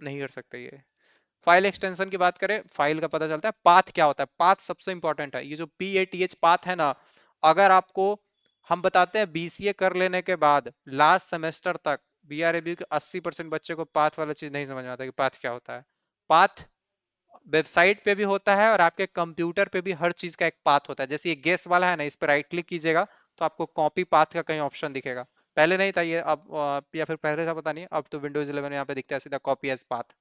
नहीं कर सकते ये। फाइल एक्सटेंशन की बात करें, फाइल का पता चलता है। पाथ क्या होता है? पाथ सबसे इंपॉर्टेंट है, ये जो PATH पाथ है ना, अगर आपको हम बताते हैं बीसीए कर लेने के बाद लास्ट सेमेस्टर तक बीआरएबी के 80% बच्चे को पाथ वाला चीज नहीं समझ में आता कि पाथ क्या होता है। पाथ वेबसाइट पे भी होता है और आपके कंप्यूटर पे भी हर चीज का एक पाथ होता है। जैसे ये गेस वाला है ना, इस पर राइट क्लिक कीजिएगा तो आपको कॉपी पाथ का कहीं ऑप्शन दिखेगा। पहले नहीं था ये, अब या फिर पहले था पता नहीं, अब तो विंडोज 11 यहाँ पे दिखता है सीधा copy as path.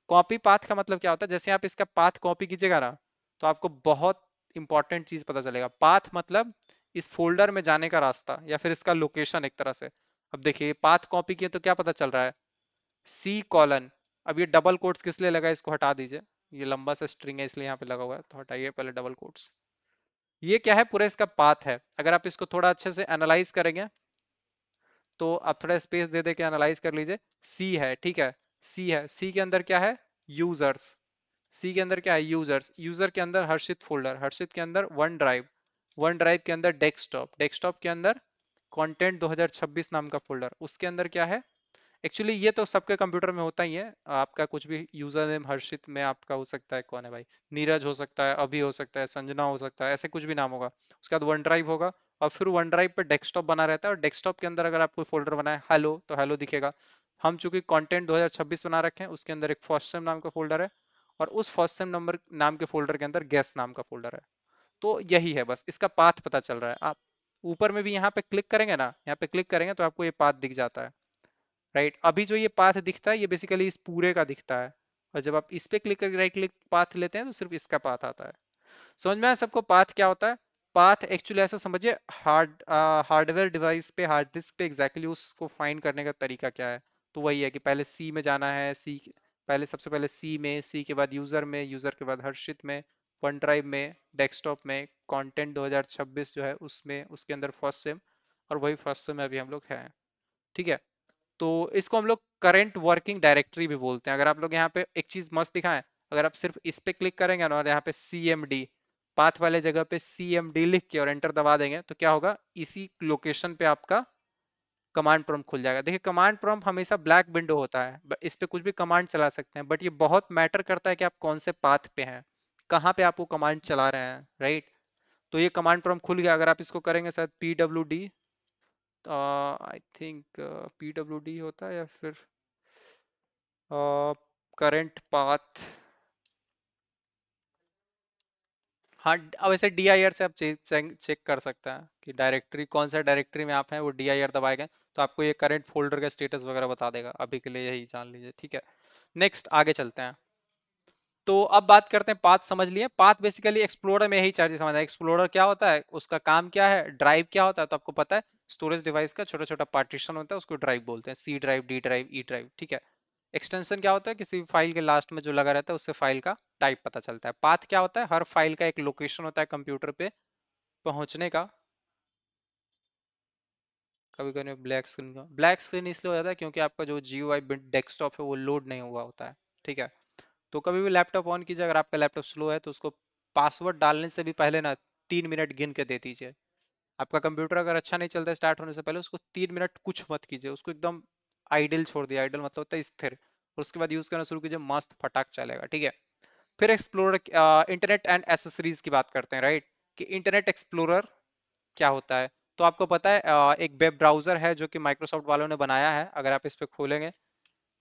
Copy path का मतलब क्या होता है? जैसे आप इसका पाथ कॉपी कीजिएगा ना, तो आपको बहुत इंपॉर्टेंट चीज पता चलेगा। पाथ मतलब इस फोल्डर में जाने का रास्ता, या फिर इसका लोकेशन एक तरह से। अब देखिए पाथ कॉपी किए तो क्या पता चल रहा है, सी कॉलन। अब ये डबल कोट्स किस लिए लगा है, इसको हटा दीजिए, ये लंबा सा स्ट्रिंग है इसलिए यहाँ पे लगा हुआ है, तो हटाइए पहले डबल कोट्स। ये क्या है? पूरा इसका पाथ है। अगर आप इसको थोड़ा अच्छे से एनालाइज करेंगे, तो आप थोड़ा स्पेस दे दे के एनालाइज कर लीजिए। सी है, ठीक है, सी है, सी के अंदर क्या है? यूजर्स। सी के अंदर क्या है? यूजर्स। यूजर के अंदर हर्षित फोल्डर, हर्षित के अंदर वन ड्राइव, वन ड्राइव के अंदर डेस्कटॉप, डेस्कटॉप के अंदर कंटेंट 2026 नाम का फोल्डर, उसके अंदर क्या है? एक्चुअली ये तो सबके कंप्यूटर में होता ही है, आपका कुछ भी यूजर नेम हर्षित में आपका हो सकता है, कौन है भाई, नीरज हो सकता है, अभी हो सकता है, संजना हो सकता है, ऐसे कुछ भी नाम होगा। उसके बाद वन ड्राइव होगा, और फिर वन ड्राइव पे डेस्कटॉप बना रहता है, और डेस्कटॉप के अंदर अगर आप कोई फोल्डर बनाए हेलो, तो हेलो दिखेगा। हम चूंकि कंटेंट 2026 बना रखे हैं, उसके अंदर एक फर्स्ट सेम नाम का फोल्डर है, और उस फर्स्ट सेम नंबर नाम के फोल्डर के अंदर गेस्ट नाम का फोल्डर है। तो यही है, बस इसका पाथ पता चल रहा है। आप ऊपर में भी यहाँ पे क्लिक करेंगे ना, यहाँ पे क्लिक करेंगे तो आपको ये पाथ दिख जाता है, राइट। अभी जो ये पाथ दिखता है ये बेसिकली इस पूरे का दिखता है, और जब आप इस पे क्लिक करके राइट क्लिक पाथ लेते हैं तो सिर्फ इसका पाथ आता है। समझ में आया सबको पाथ क्या होता है? पाथ एक्चुअली ऐसा समझिए, हार्डवेयर डिवाइस पे, हार्ड डिस्क पे एग्जैक्टली उसको फाइंड करने का तरीका क्या है। तो वही है कि पहले सी में जाना है, सी पहले, सबसे पहले सी में, सी के बाद यूजर में, यूजर के बाद हर्षित में, वन ड्राइव में, डेस्कटॉप में, कंटेंट 2026 जो है उसमें, उसके अंदर फर्स्ट सिम, और वही फर्स्ट सिम में अभी हम लोग हैं। ठीक है। तो इसको हम लोग करंट वर्किंग डायरेक्टरी भी बोलते हैं। अगर आप लोग यहाँ पे एक चीज मस्त दिखाएं, अगर आप सिर्फ इस पे क्लिक करेंगे ना और यहाँ पे सी एम डी, पाथ वाले जगह पे सी एम डी लिख के और एंटर दबा देंगे तो क्या होगा, इसी लोकेशन पे आपका कमांड प्रॉम्प्ट खुल जाएगा। देखिए कमांड प्रॉम्प्ट हमेशा ब्लैक विंडो होता है, इस पे कुछ भी कमांड चला सकते हैं, बट ये बहुत मैटर करता है कि आप कौन से पाथ पे हैं, कहाँ पे आप वो कमांड चला रहे हैं, राइट। तो ये कमांड प्रॉम्प्ट खुल गया। अगर आप इसको करेंगे शायद P W D, I think P W D होता है, या फिर करंट पाथ। हाँ, अब वैसे डी आई आर से आप चेक कर सकते हैं कि डायरेक्टरी कौन सा डायरेक्टरी में आप हैं, वो डी आई आर दबाएगा तो आपको ये करंट फोल्डर का स्टेटस वगैरह बता देगा। अभी के लिए यही जान लीजिए, ठीक है। नेक्स्ट आगे चलते हैं। तो अब बात करते हैं, पाथ समझ लिए। पाथ बेसिकली एक्सप्लोरर में यही चार चीज समझना है। एक्सप्लोरर क्या होता है, उसका काम क्या है, ड्राइव क्या होता है, तो आपको पता है स्टोरेज डिवाइस का छोटा छोटा पार्टीशन होता है, उसको ड्राइव बोलते हैं, C drive, D drive, E drive, ठीक है। एक्सटेंशन क्या होता है, किसी फाइल के लास्ट में जो लगा रहता है उससे फाइल का टाइप पता चलता है। पाथ क्या होता है, हर फाइल का एक लोकेशन होता है कंप्यूटर पे पहुंचने का। कभी कभी ब्लैक स्क्रीन इसलिए हो जाता है क्योंकि आपका जो GUI डेस्कटॉप है वो लोड नहीं हुआ होता है, ठीक है। तो कभी भी लैपटॉप ऑन कीजिए, अगर आपका लैपटॉप स्लो है तो उसको पासवर्ड डालने से भी पहले ना 3 मिनट गिन के दे दीजिए। आपका कंप्यूटर अगर अच्छा नहीं चलता है स्टार्ट होने से पहले, उसको 3 मिनट कुछ मत कीजिए, उसको एकदम आइडल छोड़ दिया। आइडल मतलब होता है स्थिर, और उसके बाद यूज करना शुरू कीजिए, मस्त फटाक चलेगा, ठीक है। फिर एक्सप्लोरर, इंटरनेट एंड एसेसरीज की बात करते हैं, राइट। कि इंटरनेट एक्सप्लोरर क्या होता है। तो आपको पता है एक वेब ब्राउजर है जो कि माइक्रोसॉफ्ट वालों ने बनाया है। अगर आप इस पे खोलेंगे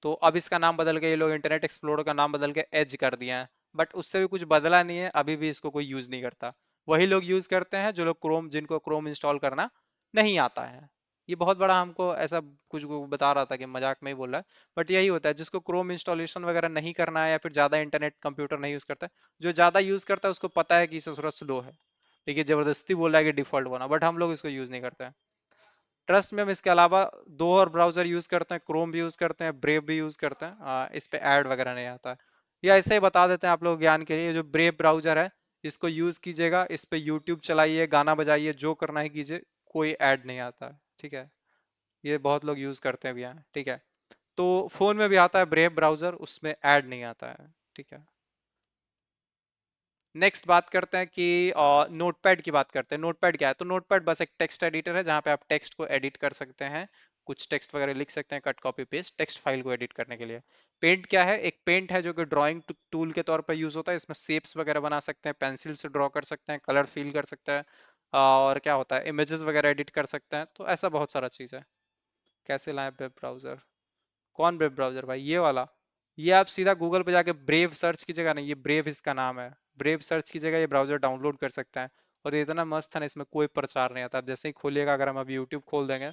तो अब इसका नाम बदल के ये लोग इंटरनेट एक्सप्लोरर का नाम बदल के एज कर दिए हैं, बट उससे भी कुछ बदला नहीं है, अभी भी इसको कोई यूज नहीं करता। वही लोग यूज करते हैं जो लोग क्रोम, जिनको क्रोम इंस्टॉल करना नहीं आता है। ये बहुत बड़ा हमको ऐसा कुछ को बता रहा था कि मजाक में ही बोल रहा है, बट यही होता है जिसको क्रोम इंस्टॉलेशन वगैरह नहीं करना है, या फिर ज्यादा इंटरनेट कंप्यूटर नहीं यूज करता है। जो ज्यादा यूज करता है उसको पता है कि इससे थोड़ा स्लो है, देखिए जबरदस्ती बोल रहा है कि डिफॉल्ट बना, बट हम लोग इसको यूज नहीं करते हैं। ट्रस्ट में हम इसके अलावा दो और ब्राउजर यूज करते हैं, क्रोम भी यूज करते हैं, ब्रेव भी यूज करते हैं। इस पे ऐड वगैरह नहीं आता है। या ऐसे ही बता देते हैं आप लोग ज्ञान के लिए, जो ब्रेव ब्राउजर है इसको यूज कीजिएगा, इस पे यूट्यूब चलाइए, गाना बजाइए, जो करना है कीजिए, कोई ऐड नहीं आता है, ठीक है। ये बहुत लोग यूज करते हैं भी यहाँ, ठीक है। तो फोन में भी आता है ब्रेव ब्राउजर, उसमें ऐड नहीं आता है, ठीक है। नेक्स्ट बात करते हैं कि नोटपैड की बात करते हैं। नोटपैड क्या है, तो नोटपैड बस एक टेक्स्ट एडिटर है जहाँ पे आप टेक्स्ट को एडिट कर सकते हैं, कुछ टेक्स्ट वगैरह लिख सकते हैं, cut copy paste text file को एडिट करने के लिए। पेंट क्या है, एक पेंट है जो कि ड्राइंग टूल के तौर पर यूज होता है। इसमें शेप्स वगैरह बना सकते हैं, पेंसिल से ड्रॉ कर सकते हैं, कलर फिल कर सकते हैं, और क्या होता है, इमेजेस वगैरह एडिट कर सकते हैं। तो ऐसा बहुत सारा चीज है। कैसे लाएं वेब ब्राउजर? कौन वेब ब्राउजर भाई, ये वाला? ये आप सीधा गूगल पे जाके ब्रेव सर्च कीजिएगा ना, ये ब्रेव इसका नाम है, ब्रेव सर्च कीजिएगा, ये ब्राउजर डाउनलोड कर सकता है। और ये इतना मस्त है ना, इसमें कोई प्रचार नहीं आता। आप जैसे ही खोलिएगा, अगर हम अभी यूट्यूब खोल देंगे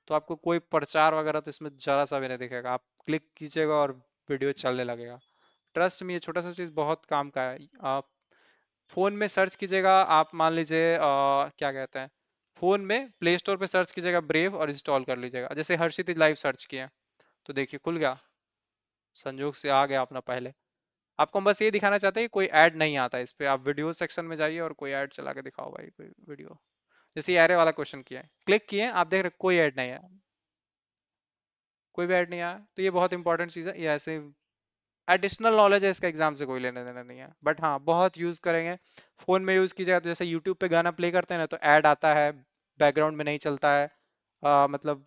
तो आपको कोई प्रचार वगैरह तो इसमें जरा सा भी नहीं दिखेगा। आप क्लिक कीजिएगा और वीडियो चलने लगेगा। ट्रस्ट में ये छोटा सा चीज बहुत काम का है। आप फोन में सर्च कीजिएगा, आप मान लीजिए क्या कहते हैं, फोन में प्ले स्टोर पे सर्च कीजिएगा ब्रेव और इंस्टॉल कर लीजिएगा। जैसे हर्षित लाइव सर्च किए तो देखिए खुल गया, संजोग से आ गया अपना पहले। आपको हम बस ये दिखाना चाहते हैं कि कोई ऐड नहीं आता इस पे। आप वीडियो सेक्शन में जाइए और कोई ऐड चला के दिखाओ भाई, कोई वीडियो। जैसे ये एरे वाला क्वेश्चन किया है, क्लिक किए, आप देख रहे कोई ऐड नहीं है, कोई भी ऐड नहीं आया। तो ये बहुत इंपॉर्टेंट चीज़ है, ये ऐसे एडिशनल नॉलेज है, इसका एग्जाम से कोई लेने देना नहीं है, बट हाँ बहुत यूज करेंगे। फोन में यूज कीजिएगा तो जैसे यूट्यूब पे गाना प्ले करते हैं ना, तो ऐड आता है, बैकग्राउंड में नहीं चलता है, मतलब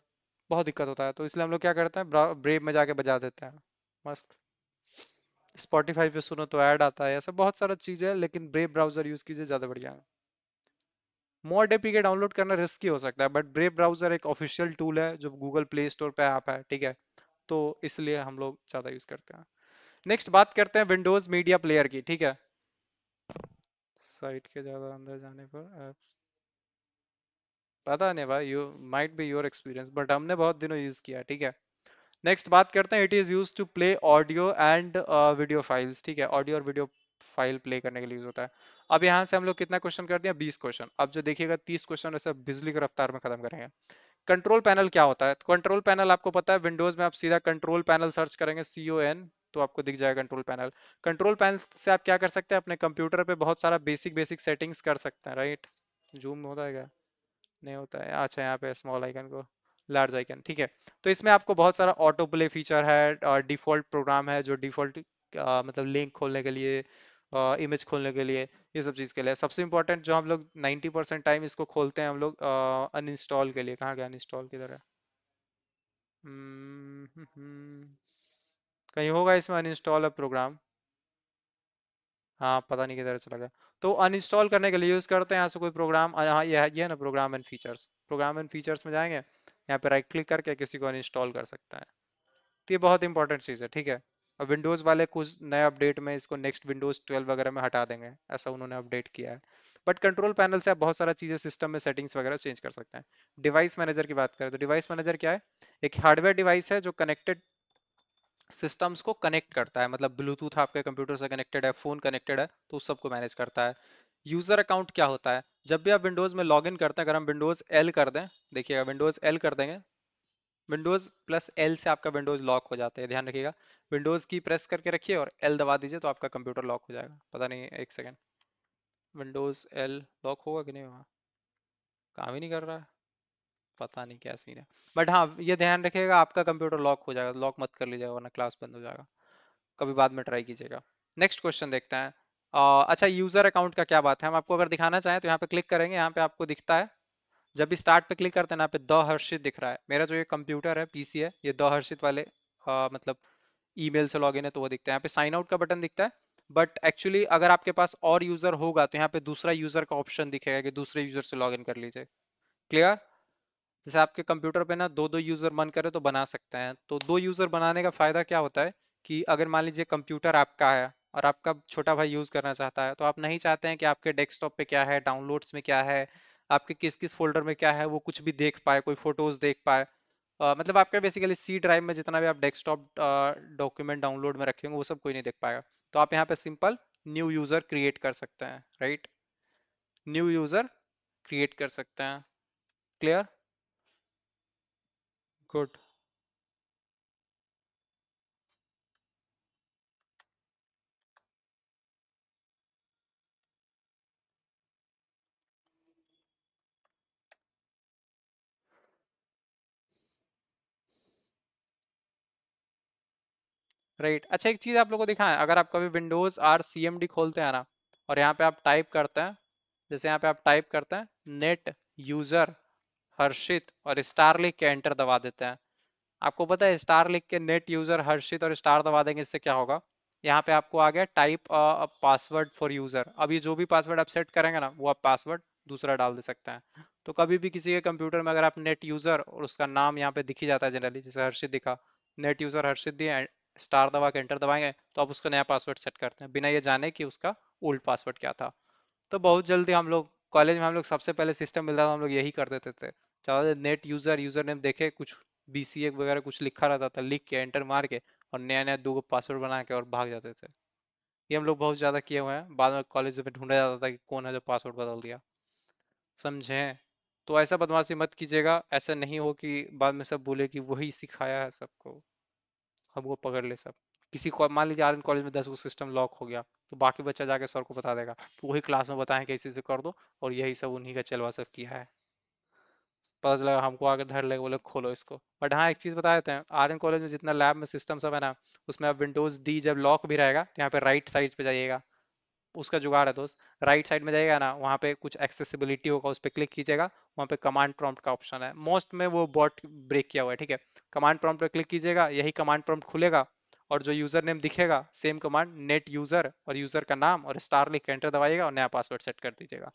बहुत दिक्कत होता है। तो इसलिए हम लोग क्या करते हैं, ब्रेव में जाके बजा देते हैं, मस्त। स्पॉटिफाई पे सुनो तो ऐड आता है, ऐसा बहुत सारा चीज है, लेकिन ब्रेव ब्राउजर यूज कीजिए, ज्यादा बढ़िया है। मॉड एपीके डाउनलोड करना रिस्की हो सकता है, बट ब्रेव ब्राउजर एक ऑफिशियल टूल है जो गूगल प्ले स्टोर पे ऐप है, ठीक है। तो इसलिए हम लोग ज्यादा यूज करते हैं। नेक्स्ट बात करते हैं विंडोज मीडिया प्लेयर की, ठीक है। साइट के ज्यादा अंदर जाने पर पता नहीं भाई, you might be your experience, but हमने बहुत दिनों यूज किया, ठीक है। नेक्स्ट बात करते हैं, it is use to play audio and video files. ठीक है, ऑडियो और वीडियो फाइल प्ले करने के लिए यूज होता है। अब यहाँ से हम लोग कितना क्वेश्चन कर दिया, 20 क्वेश्चन। अब जो देखिएगा 30 क्वेश्चन ऐसे बिजली की रफ्तार में खत्म करेंगे। कंट्रोल पैनल क्या होता है? कंट्रोल पैनल आपको पता है, विंडोज में आप सीधा कंट्रोल पैनल सर्च करेंगे, CON, तो आपको दिख जाएगा कंट्रोल पैनल। कंट्रोल पैनल से आप क्या कर सकते हैं, अपने कंप्यूटर पे बहुत सारा बेसिक बेसिक सेटिंग्स कर सकते हैं, राइट? जूम होता है क्या? नहीं होता है। अच्छा, यहाँ पे स्मॉल आइकन को लार्ज आइकन, ठीक है। तो इसमें आपको बहुत सारा ऑटो प्ले फीचर है और डिफॉल्ट प्रोग्राम है जो डिफॉल्ट मतलब लिंक खोलने के लिए, इमेज खोलने के लिए, ये सब चीज़ के लिए। सबसे इंपॉर्टेंट जो हम लोग 90% टाइम इसको खोलते हैं हम लोग अनइंस्टॉल के लिए। कहाँ गया अनइंस्टॉल, किधर है? कहीं होगा इसमें अनइंस्टॉल प्रोग्राम। हाँ, पता नहीं किधर चला गया। तो अनइंस्टॉल करने के लिए यूज करते हैं यहाँ से कोई प्रोग्राम। हाँ, ये है ना, program and features. Program and features में जाएंगे, यहाँ पे राइट क्लिक करके किसी को अनइंस्टॉल कर सकते हैं। तो ये बहुत इंपॉर्टेंट चीज़ है, ठीक है। और विंडोज़ वाले कुछ नए अपडेट में इसको नेक्स्ट विंडोज़ 12 वगैरह में हटा देंगे, ऐसा उन्होंने अपडेट किया है। बट कंट्रोल पैनल से आप बहुत सारा चीज़ें सिस्टम में सेटिंग्स वगैरह चेंज कर सकते हैं। डिवाइस मैनेजर की बात करें तो डिवाइस मैनेजर क्या है? एक हार्डवेयर डिवाइस है जो कनेक्टेड सिस्टम्स को कनेक्ट करता है, मतलब ब्लूटूथ आपके कंप्यूटर से कनेक्टेड है, फोन कनेक्टेड है, तो उस सबको मैनेज करता है। यूजर अकाउंट क्या होता है? जब भी आप विंडोज में लॉग इन करते हैं, अगर हम विंडोज एल कर दें, देखिएगा विंडोज एल कर देंगे, विंडोज प्लस एल से आपका विंडोज लॉक हो जाता है, ध्यान रखिएगा। विंडोज की प्रेस करके रखिए और एल दबा दीजिए तो आपका कंप्यूटर लॉक हो जाएगा। पता नहीं, एक सेकेंड, विंडोज एल लॉक होगा कि नहीं होगा? काम ही नहीं कर रहा है, पता नहीं क्या सीन है। बट हाँ, ये ध्यान रखिएगा, आपका कंप्यूटर लॉक हो जाएगा, लॉक मत कर लीजिएगा वरना क्लास बंद हो जाएगा। कभी बाद में ट्राई कीजिएगा। नेक्स्ट क्वेश्चन देखते हैं। अच्छा, यूजर अकाउंट का क्या बात है? हम आपको अगर दिखाना चाहें तो यहाँ पे क्लिक करेंगे, यहाँ पे आपको दिखता है, जब भी स्टार्ट पे क्लिक करते हैं ना, यहाँ पे द हर्षित दिख रहा है। मेरा जो ये कंप्यूटर है, पीसी है, ये द हर्षित वाले मतलब ईमेल से लॉगिन है तो वो दिखता है। यहाँ पे साइन आउट का बटन दिखता है। बट एक्चुअली अगर आपके पास और यूजर होगा तो यहाँ पे दूसरा यूजर का ऑप्शन दिखेगा कि दूसरे यूजर से लॉगिन कर लीजिए। क्लियर? जैसे आपके कंप्यूटर पे ना दो दो यूजर मन करे तो बना सकते हैं। तो दो यूजर बनाने का फायदा क्या होता है कि अगर मान लीजिए कंप्यूटर आपका है और आपका छोटा भाई यूज करना चाहता है, तो आप नहीं चाहते हैं कि आपके डेस्कटॉप पे क्या है, डाउनलोड्स में क्या है, आपके किस किस फोल्डर में क्या है, वो कुछ भी देख पाए, कोई फोटोज देख पाए। मतलब आपका बेसिकली सी ड्राइव में जितना भी आप डेस्कटॉप डॉक्यूमेंट डाउनलोड में रखे होंगे वो सब कोई नहीं देख पाएगा। तो आप यहाँ पे सिंपल न्यू यूजर क्रिएट कर सकते हैं, राइट? न्यू यूजर क्रिएट कर सकते हैं। क्लियर? गुड। राइट, अच्छा एक चीज आप लोगों को दिखाएं, अगर आप कभी विंडोज RCMD खोलते हैं ना, और यहाँ पे आप टाइप करते हैं, जैसे यहाँ पे आप टाइप करते हैं नेट यूजर हर्षित और स्टार लिख के एंटर दबा देते हैं। आपको पता है स्टार लिख के नेट यूजर हर्षित और स्टार दबा देंगे, इससे क्या होगा? यहाँ पे आपको आ गया टाइप पासवर्ड फॉर यूजर। अब ये जो भी पासवर्ड आप सेट करेंगे ना, वो आप पासवर्ड दूसरा डाल दे सकते हैं। तो कभी भी किसी के कंप्यूटर में अगर आप नेट यूजर और उसका नाम यहाँ पे दिख ही जाता है जनरली, जैसे हर्षित दिखा, नेट यूजर हर्षित दिए, स्टार दबा के एंटर दबाएंगे तो आप उसका नया पासवर्ड सेट करते हैं बिना ये जाने कि उसका ओल्ड पासवर्ड क्या था। तो बहुत जल्दी हम लोग कॉलेज में, हम लोग सबसे पहले सिस्टम मिलता था, हम लोग यही कर देते थे। चाहे नेट यूजर यूजर नेम देखे कुछ BCA वगैरह कुछ लिखा रहता था, लिख के एंटर मार के और नया नया दो पासवर्ड बना के और भाग जाते थे। ये हम लोग बहुत ज्यादा किए हुए हैं, बाद में कॉलेज में ढूंढा जाता था कि कौन है जो पासवर्ड बदल दिया। समझे? तो ऐसा बदमाशी मत कीजिएगा, ऐसा नहीं हो कि बाद में सब बोले कि वही सिखाया है सबको, हमको पकड़ ले सब। किसी को मान लीजिए आर्यन कॉलेज में 10 गो सिस्टम लॉक हो गया, तो बाकी बच्चा जाके सर को बता देगा, तो वही क्लास में बताएं कि इसी से कर दो, और यही सब उन्हीं का चलवा सब किया है। पता चला हमको आगे धर लेगा, बोले खोलो इसको। बट हाँ, एक चीज बता देते हैं, आर्यन कॉलेज में जितना लैब में सिस्टम सब है ना, उसमें अब विंडोज D जब लॉक भी रहेगा तो यहाँ पे राइट साइड पे जाइएगा, उसका जुगाड़ है दोस्त। राइट साइड में जाइएगा ना, वहाँ पे कुछ एक्सेसिबिलिटी होगा, उस पर क्लिक कीजिएगा, वहाँ पे कमांड प्रॉम्प्ट का ऑप्शन है, मोस्ट में वो बॉट ब्रेक किया हुआ है, ठीक है। कमांड प्रॉम्प्ट पे क्लिक कीजिएगा, यही कमांड प्रॉम्प्ट खुलेगा, और जो यूजर नेम दिखेगा सेम कमांड नेट यूजर और यूजर का नाम और स्टार लिख के एंटर दबाइएगा और नया पासवर्ड सेट कर दीजिएगा।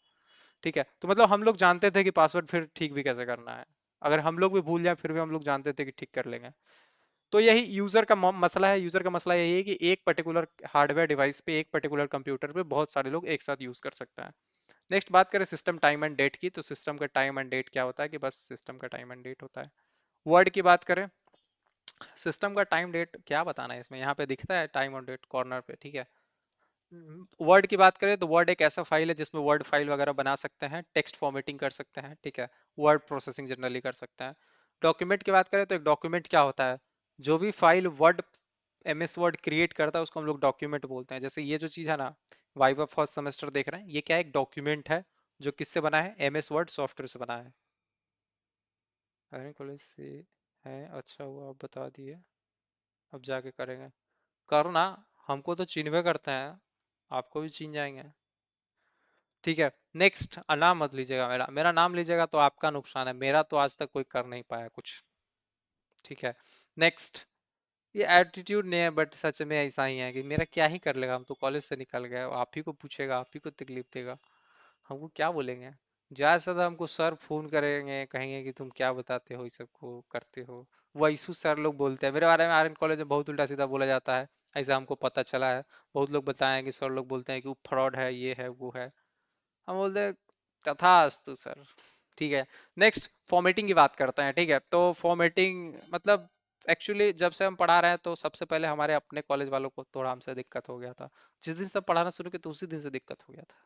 ठीक है, तो मतलब हम लोग जानते थे कि पासवर्ड फिर ठीक भी कैसे करना है। अगर हम लोग भी भूल जाए फिर भी हम लोग जानते थे कि ठीक कर लेंगे। तो यही यूजर का मसला है। यूजर का मसला यही है कि एक पर्टिकुलर हार्डवेयर डिवाइस पे, एक पर्टिकुलर कंप्यूटर पे बहुत सारे लोग एक साथ यूज कर सकते हैं। नेक्स्ट बात करें सिस्टम टाइम एंड डेट की, तो सिस्टम का टाइम एंड डेट क्या होता है कि बस सिस्टम का टाइम एंड डेट होता है। वर्ड की बात करें सिस्टम का टाइम डेट क्या बताना है इसमें, यहाँ पे दिखता है टाइम और डेट कॉर्नर पे, ठीक है। वर्ड की बात करें तो वर्ड एक ऐसा फाइल है जिसमें वर्ड फाइल वगैरह बना सकते हैं, टेक्स्ट फॉर्मेटिंग कर सकते हैं, ठीक है। वर्ड प्रोसेसिंग जनरली कर सकते हैं। डॉक्यूमेंट की बात करें तो एक डॉक्यूमेंट क्या होता है, जो भी file word MS word create करता है उसको हम लोग डॉक्यूमेंट बोलते हैं। जैसे ये जो चीज़ है ना, वाइवा फर्स्ट सेमेस्टर देख रहे हैं, ये क्या है, एक डॉक्यूमेंट है जो किससे बना है, एमएस वर्ड सॉफ्टवेयर से बना है। अरे कॉलेज से है, अच्छा हुआ आप बता दिए, अब जाके करेंगे। करना, हमको तो चिन्हवे करते हैं, आपको भी छीन जाएंगे। ठीक है। नेक्स्ट, नाम मत लीजिएगा, मेरा मेरा नाम लीजिएगा तो आपका नुकसान है, मेरा तो आज तक कोई कर नहीं पाया कुछ। ठीक है। नेक्स्ट, ये एटीट्यूड नहीं है बट सच में ऐसा ही है कि मेरा क्या ही कर लेगा, हम तो कॉलेज से निकल गए, आप ही को पूछेगा, आप ही को तकलीफ देगा, हमको क्या बोलेंगे। ज्यादा से ज्यादा हमको सर फोन करेंगे, कहेंगे कि तुम क्या बताते हो, इस सबको करते हो। वैसू सर लोग बोलते हैं मेरे बारे में, आर्यन कॉलेज में बहुत उल्टा सीधा बोला जाता है, ऐसा हमको पता चला है। बहुत लोग बताएं कि सर लोग बोलते हैं कि वो फ्रॉड है, ये है वो है। हम बोलते हैं तथास्तु सर। ठीक है। नेक्स्ट, फॉर्मेटिंग की बात करते हैं, ठीक है। तो फॉर्मेटिंग मतलब एक्चुअली जब से हम पढ़ा रहे हैं तो सबसे पहले हमारे अपने कॉलेज वालों को थोड़ा हमसे दिक्कत हो गया था। जिस दिन से पढ़ाना शुरू किया तो उसी दिन से दिक्कत हो गया था।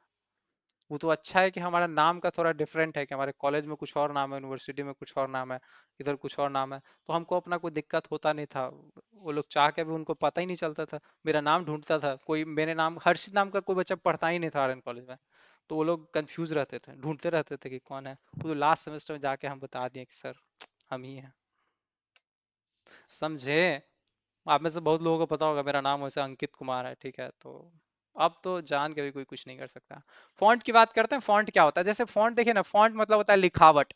वो तो अच्छा है कि हमारा नाम का थोड़ा डिफरेंट है, कि हमारे कॉलेज में कुछ और नाम है, यूनिवर्सिटी में कुछ और नाम है, इधर कुछ और नाम है। तो हमको अपना कोई दिक्कत होता नहीं था, वो लोग चाह के भी उनको पता ही नहीं चलता था। मेरा नाम ढूंढता था कोई, मेरे नाम हर्षित नाम का कोई बच्चा पढ़ता ही नहीं था आर्यन कॉलेज में। तो वो लोग कंफ्यूज रहते थे, ढूंढते रहते थे कि कौन है। वो तो लास्ट सेमेस्टर में जाके हम बता दिए कि सर हम ही हैं। समझे। आप में से बहुत लोगों को पता होगा मेरा नाम वैसे अंकित कुमार है, ठीक है। तो अब तो जान के भी कोई कुछ नहीं कर सकता। फॉन्ट की बात करते हैं, फॉन्ट क्या होता है। जैसे फॉन्ट देखिए ना, फॉन्ट मतलब होता है लिखावट।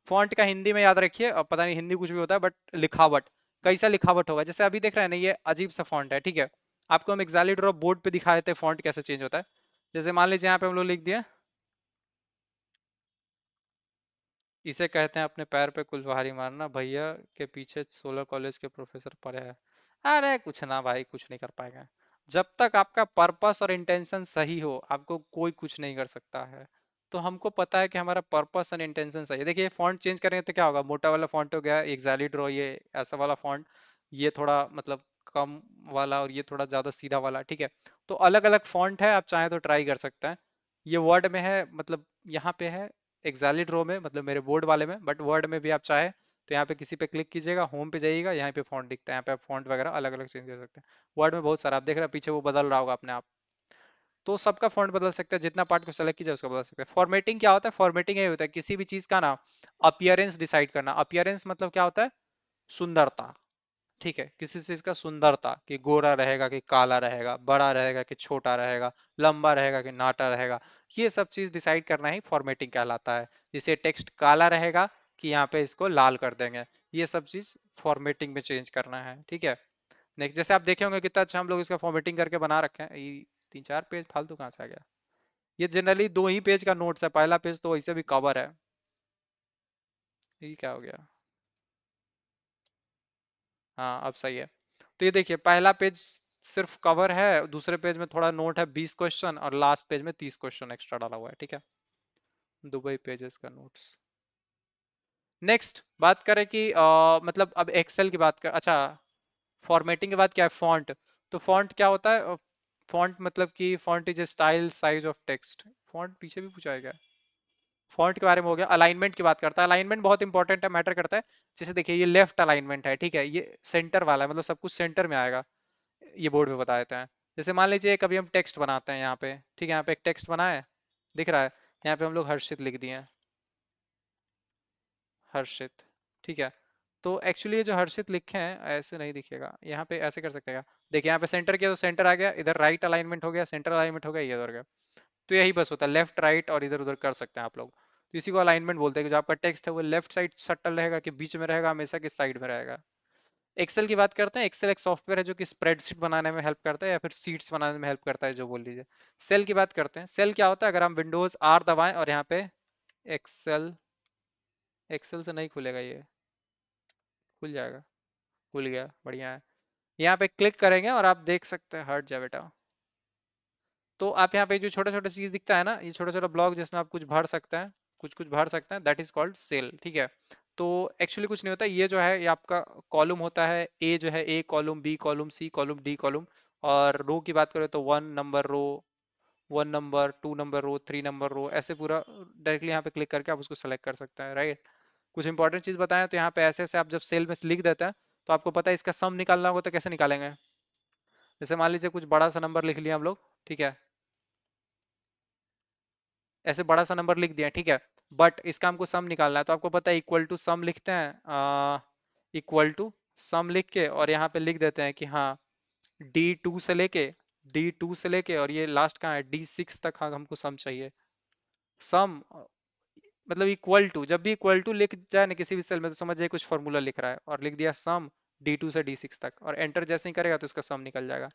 फॉन्ट का हिंदी में याद रखिए, अब पता नहीं हिंदी कुछ भी होता है बट लिखावट, कैसा लिखावट होगा। जैसे अभी देख रहे हैं ना, ये अजीब सा फॉन्ट है, ठीक है। आपको हम एक्सालिड और बोर्ड पे दिखा देते हैं फॉन्ट कैसे चेंज होता है। जैसे मान लीजिए यहाँ पे हम लोग लिख दिए, इसे कहते हैं अपने पैर पे कुल्हाड़ी मारना, भैया के पीछे 16 कॉलेज के प्रोफेसर पड़े हैं। अरे कुछ ना भाई, कुछ नहीं कर पाएगा। जब तक आपका पर्पस और इंटेंशन सही हो, आपको कोई कुछ नहीं कर सकता है। तो हमको पता है कि हमारा पर्पस एंड इंटेंशन सही है। देखिए फॉन्ट चेंज करेंगे तो क्या होगा, मोटा वाला फॉन्ट हो गया एक्सैलिड रो, ये ऐसा वाला फॉन्ट, ये थोड़ा मतलब कम वाला, और ये थोड़ा ज्यादा सीधा वाला, ठीक है। तो अलग अलग फॉन्ट है, आप चाहें तो ट्राई कर सकते हैं। ये वर्ड में है, मतलब यहाँ पे है एक्सैलिड रो में, मतलब मेरे बोर्ड वाले में, बट वर्ड में भी आप चाहे तो यहाँ पे किसी पे क्लिक कीजिएगा, होम पे जाइएगा, यहाँ पे फॉन्ट दिखता है, यहाँ पे आप फॉन्ट वगैरह अलग अलग चेंज कर सकते हैं। वर्ड में बहुत सारा आप देख रहे हैं पीछे वो बदल रहा होगा अपने आप। तो सबका फॉन्ट बदल सकते हैं, जितना पार्ट को सेलेक्ट कीजिए उसका बदल सकते हैं। फॉर्मेटिंग क्या होता है, फॉर्मेटिंग ये होता है किसी भी चीज का ना अपियरेंस डिसाइड करना। अपियरेंस मतलब क्या होता है, सुंदरता। ठीक है, किसी चीज का सुंदरता, कि गोरा रहेगा कि काला रहेगा, बड़ा रहेगा कि छोटा रहेगा, लंबा रहेगा कि नाटा रहेगा, ये सब चीज डिसाइड करना ही फॉर्मेटिंग कहलाता है। जैसे टेक्स्ट काला रहेगा कि यहाँ पे इसको लाल कर देंगे, ये सब चीज फॉर्मेटिंग में चेंज करना है, ठीक है। नेक्स्ट, जैसे आप देखे होंगे कितना अच्छा हम लोग इसका फॉर्मेटिंग करके बना रखे हैं। ये 3-4 पेज फालतू कहाँ से आ गया। ये जनरली 2 ही पेज का नोट्स है, पहला पेज तो वैसे भी कवर है। ये क्या हो गया, हाँ अब सही है। तो ये देखिए पहला पेज सिर्फ कवर है, दूसरे पेज में थोड़ा नोट है 20 क्वेश्चन, और लास्ट पेज में 30 क्वेश्चन एक्स्ट्रा डाला हुआ है, ठीक है। दुबई पेजेस का नोट्स। नेक्स्ट बात करें कि मतलब अब एक्सेल की बात कर, अच्छा फॉर्मेटिंग के बाद क्या है, फॉन्ट। तो फॉन्ट क्या होता है, फॉन्ट मतलब कि font is a style size of text. Font पीछे भी पूछा है क्या। फॉन्ट के बारे में हो गया। अलाइनमेंट की बात करता है, अलाइनमेंट बहुत इंपॉर्टेंट है, मैटर करता है। जैसे देखिए ये लेफ्ट अलाइनमेंट है, ठीक है, ये सेंटर वाला है, मतलब सब कुछ सेंटर में आएगा। ये बोर्ड पे बता देते हैं। जैसे मान लीजिए कभी हम टेक्स्ट बनाते हैं यहाँ पे, ठीक है, यहाँ पे एक टेक्स्ट बना है, दिख रहा है, यहाँ पे हम लोग हर्षित लिख दिए हैं, हर्षित, ठीक है। तो एक्चुअली ये जो हर्षित लिखे हैं ऐसे नहीं दिखेगा, यहाँ पे ऐसे कर सकते हैं। देखिए यहाँ पे सेंटर किया तो सेंटर आ गया, इधर राइट अलाइनमेंट हो गया, सेंटर अलाइनमेंट हो गया, ये उधर गया। तो यही बस होता है, लेफ्ट राइट और इधर उधर कर सकते हैं आप लोग। तो इसी को अलाइनमेंट बोलते हैं कि जो आपका टेक्स्ट है वो लेफ्ट साइड सटल रहेगा कि बीच में रहेगा, हमेशा किस साइड में रहेगा। एक्सेल की बात करते हैं। एक्सेल एक सॉफ्टवेयर है जो कि स्प्रेडशीट बनाने में हेल्प करता है या फिर सीट्स बनाने में हेल्प करता है, जो बोल लीजिए। सेल की बात करते हैं। सेल क्या होता है, अगर हम विंडोज आर दबाएं और यहाँ पे एक्सेल, एक्सेल से नहीं खुलेगा ये, खुल जाएगा, खुल गया, बढ़िया है। यहाँ पे क्लिक करेंगे और आप देख सकते हैं, हट जा बेटा। तो आप यहाँ पे जो छोटा छोटा चीज दिखता है ना, ये छोटा छोटा ब्लॉक जिसमें आप कुछ भर सकते हैं, कुछ कुछ भर सकते हैं, दैट इज कॉल्ड सेल, ठीक है। तो एक्चुअली कुछ नहीं होता, ये जो है ये आपका कॉलम होता है, ए जो है, A column, B column, C column, D column. और रो की बात करें तो 1 number row, 1 number 2 number row, 3 number row, ऐसे पूरा डायरेक्टली यहाँ पे क्लिक करके आप उसको सेलेक्ट कर सकते हैं, राइट। कुछ इंपॉर्टेंट चीज बताएं तो यहाँ पे ऐसे ऐसे आप जब सेल में लिख देते हैं तो आपको पता है इसका सम निकालना होगा तो कैसे निकालेंगे। जैसे मान लीजिए कुछ बड़ा सा नंबर लिख लिया हम लोग, ठीक है, ऐसे बड़ा सा नंबर लिख दिया, ठीक है, बट इसका हमको सम निकालना है तो आपको पता है इक्वल टू सम लिखते हैं, इक्वल टू सम लिख के और यहाँ पे लिख देते हैं कि हाँ डी टू से लेके और ये लास्ट कहाँ है D6 तक, हाँ हमको सम चाहिए। सम मतलब इक्वल टू, जब भी इक्वल टू लिख जाए ना किसी भी सेल में तो समझ जाए कुछ फॉर्मूला लिख रहा है, और लिख दिया सम D2 से D6 तक, और एंटर जैसे ही करेगा तो इसका सम निकल जाएगा।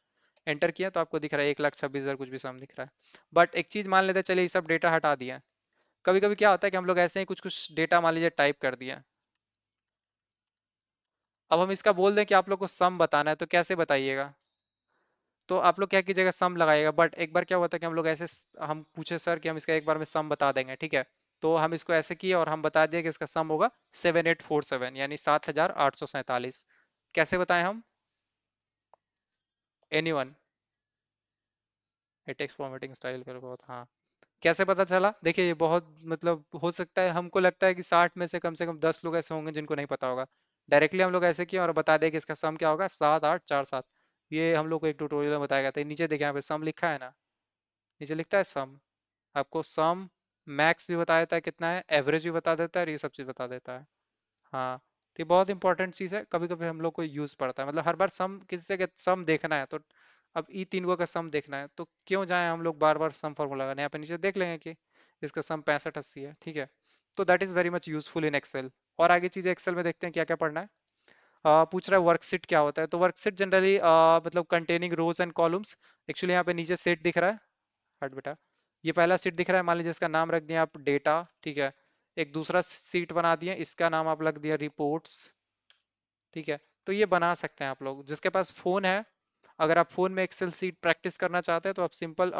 एंटर किया तो आपको दिख रहा है 1,26,000 कुछ भी सम दिख रहा है। बट एक चीज मान लेते हैं, चलिए ये सब डेटा हटा दिया। कभी कभी क्या होता है कि हम लोग ऐसे ही कुछ कुछ डेटा मान लीजिए टाइप कर दिया, अब हम इसका बोल दें कि आप लोग को सम बताना है तो कैसे बताइएगा। तो आप लोग क्या कीजिएगा, सम लगाइएगा, बट एक बार क्या हुआ था कि हम लोग ऐसे हम पूछे सर कि हम इसका एक बार में सम बता देंगे, ठीक है, तो हम इसको ऐसे किए और हम बता दिए कि इसका सम होगा 7847, यानी 7,847। कैसे बताएं हम, एनीवन, टेक्स्ट फॉर्मेटिंग स्टाइल कर बहुत, हाँ। कैसे पता चला, देखिए ये बहुत मतलब हो सकता है, हमको लगता है कि 60 में से कम 10 लोग ऐसे होंगे जिनको नहीं पता होगा। डायरेक्टली हम लोग ऐसे किए और बता दें कि इसका सम क्या होगा, 7,847। ये हम लोग को एक ट्यूटोरियल में बताया गया था, नीचे देखिए यहाँ पे सम लिखा है ना, नीचे लिखता है सम, आपको सम मैक्स भी बता देता है कितना है, एवरेज भी बता देता है, और ये सब चीज बता देता है। हाँ, तो ये बहुत इंपॉर्टेंट चीज है, कभी कभी हम लोग को यूज पड़ता है, मतलब हर बार सम किसी से सम देखना है तो, अब ई तीन को का सम देखना है तो क्यों जाए हम लोग बार बार सम फॉर्मूला लगाने, यहाँ पे नीचे देख लेंगे कि इसका सम 6580 है, ठीक है। तो that is very much useful in Excel. और आगे चीजें एक्सेल में देखते हैं क्या क्या पढ़ना है। पूछ रहा है वर्कशीट क्या होता है, तो वर्कशीट जनरली मतलब containing rows and columns. Actually यहाँ पे नीचे सेट दिख रहा है, हट बेटा, ये पहला सीट दिख रहा है, मान लीजिए इसका नाम रख दिया आप डेटा, ठीक है। एक दूसरा सीट बना दिया, इसका नाम आप रख दिया रिपोर्ट्स, ठीक है। तो ये बना सकते हैं आप लोग, जिसके पास फोन है, अगर आप फोन में एक्सेल सीट प्रैक्टिस करना चाहते हैं तो आप simple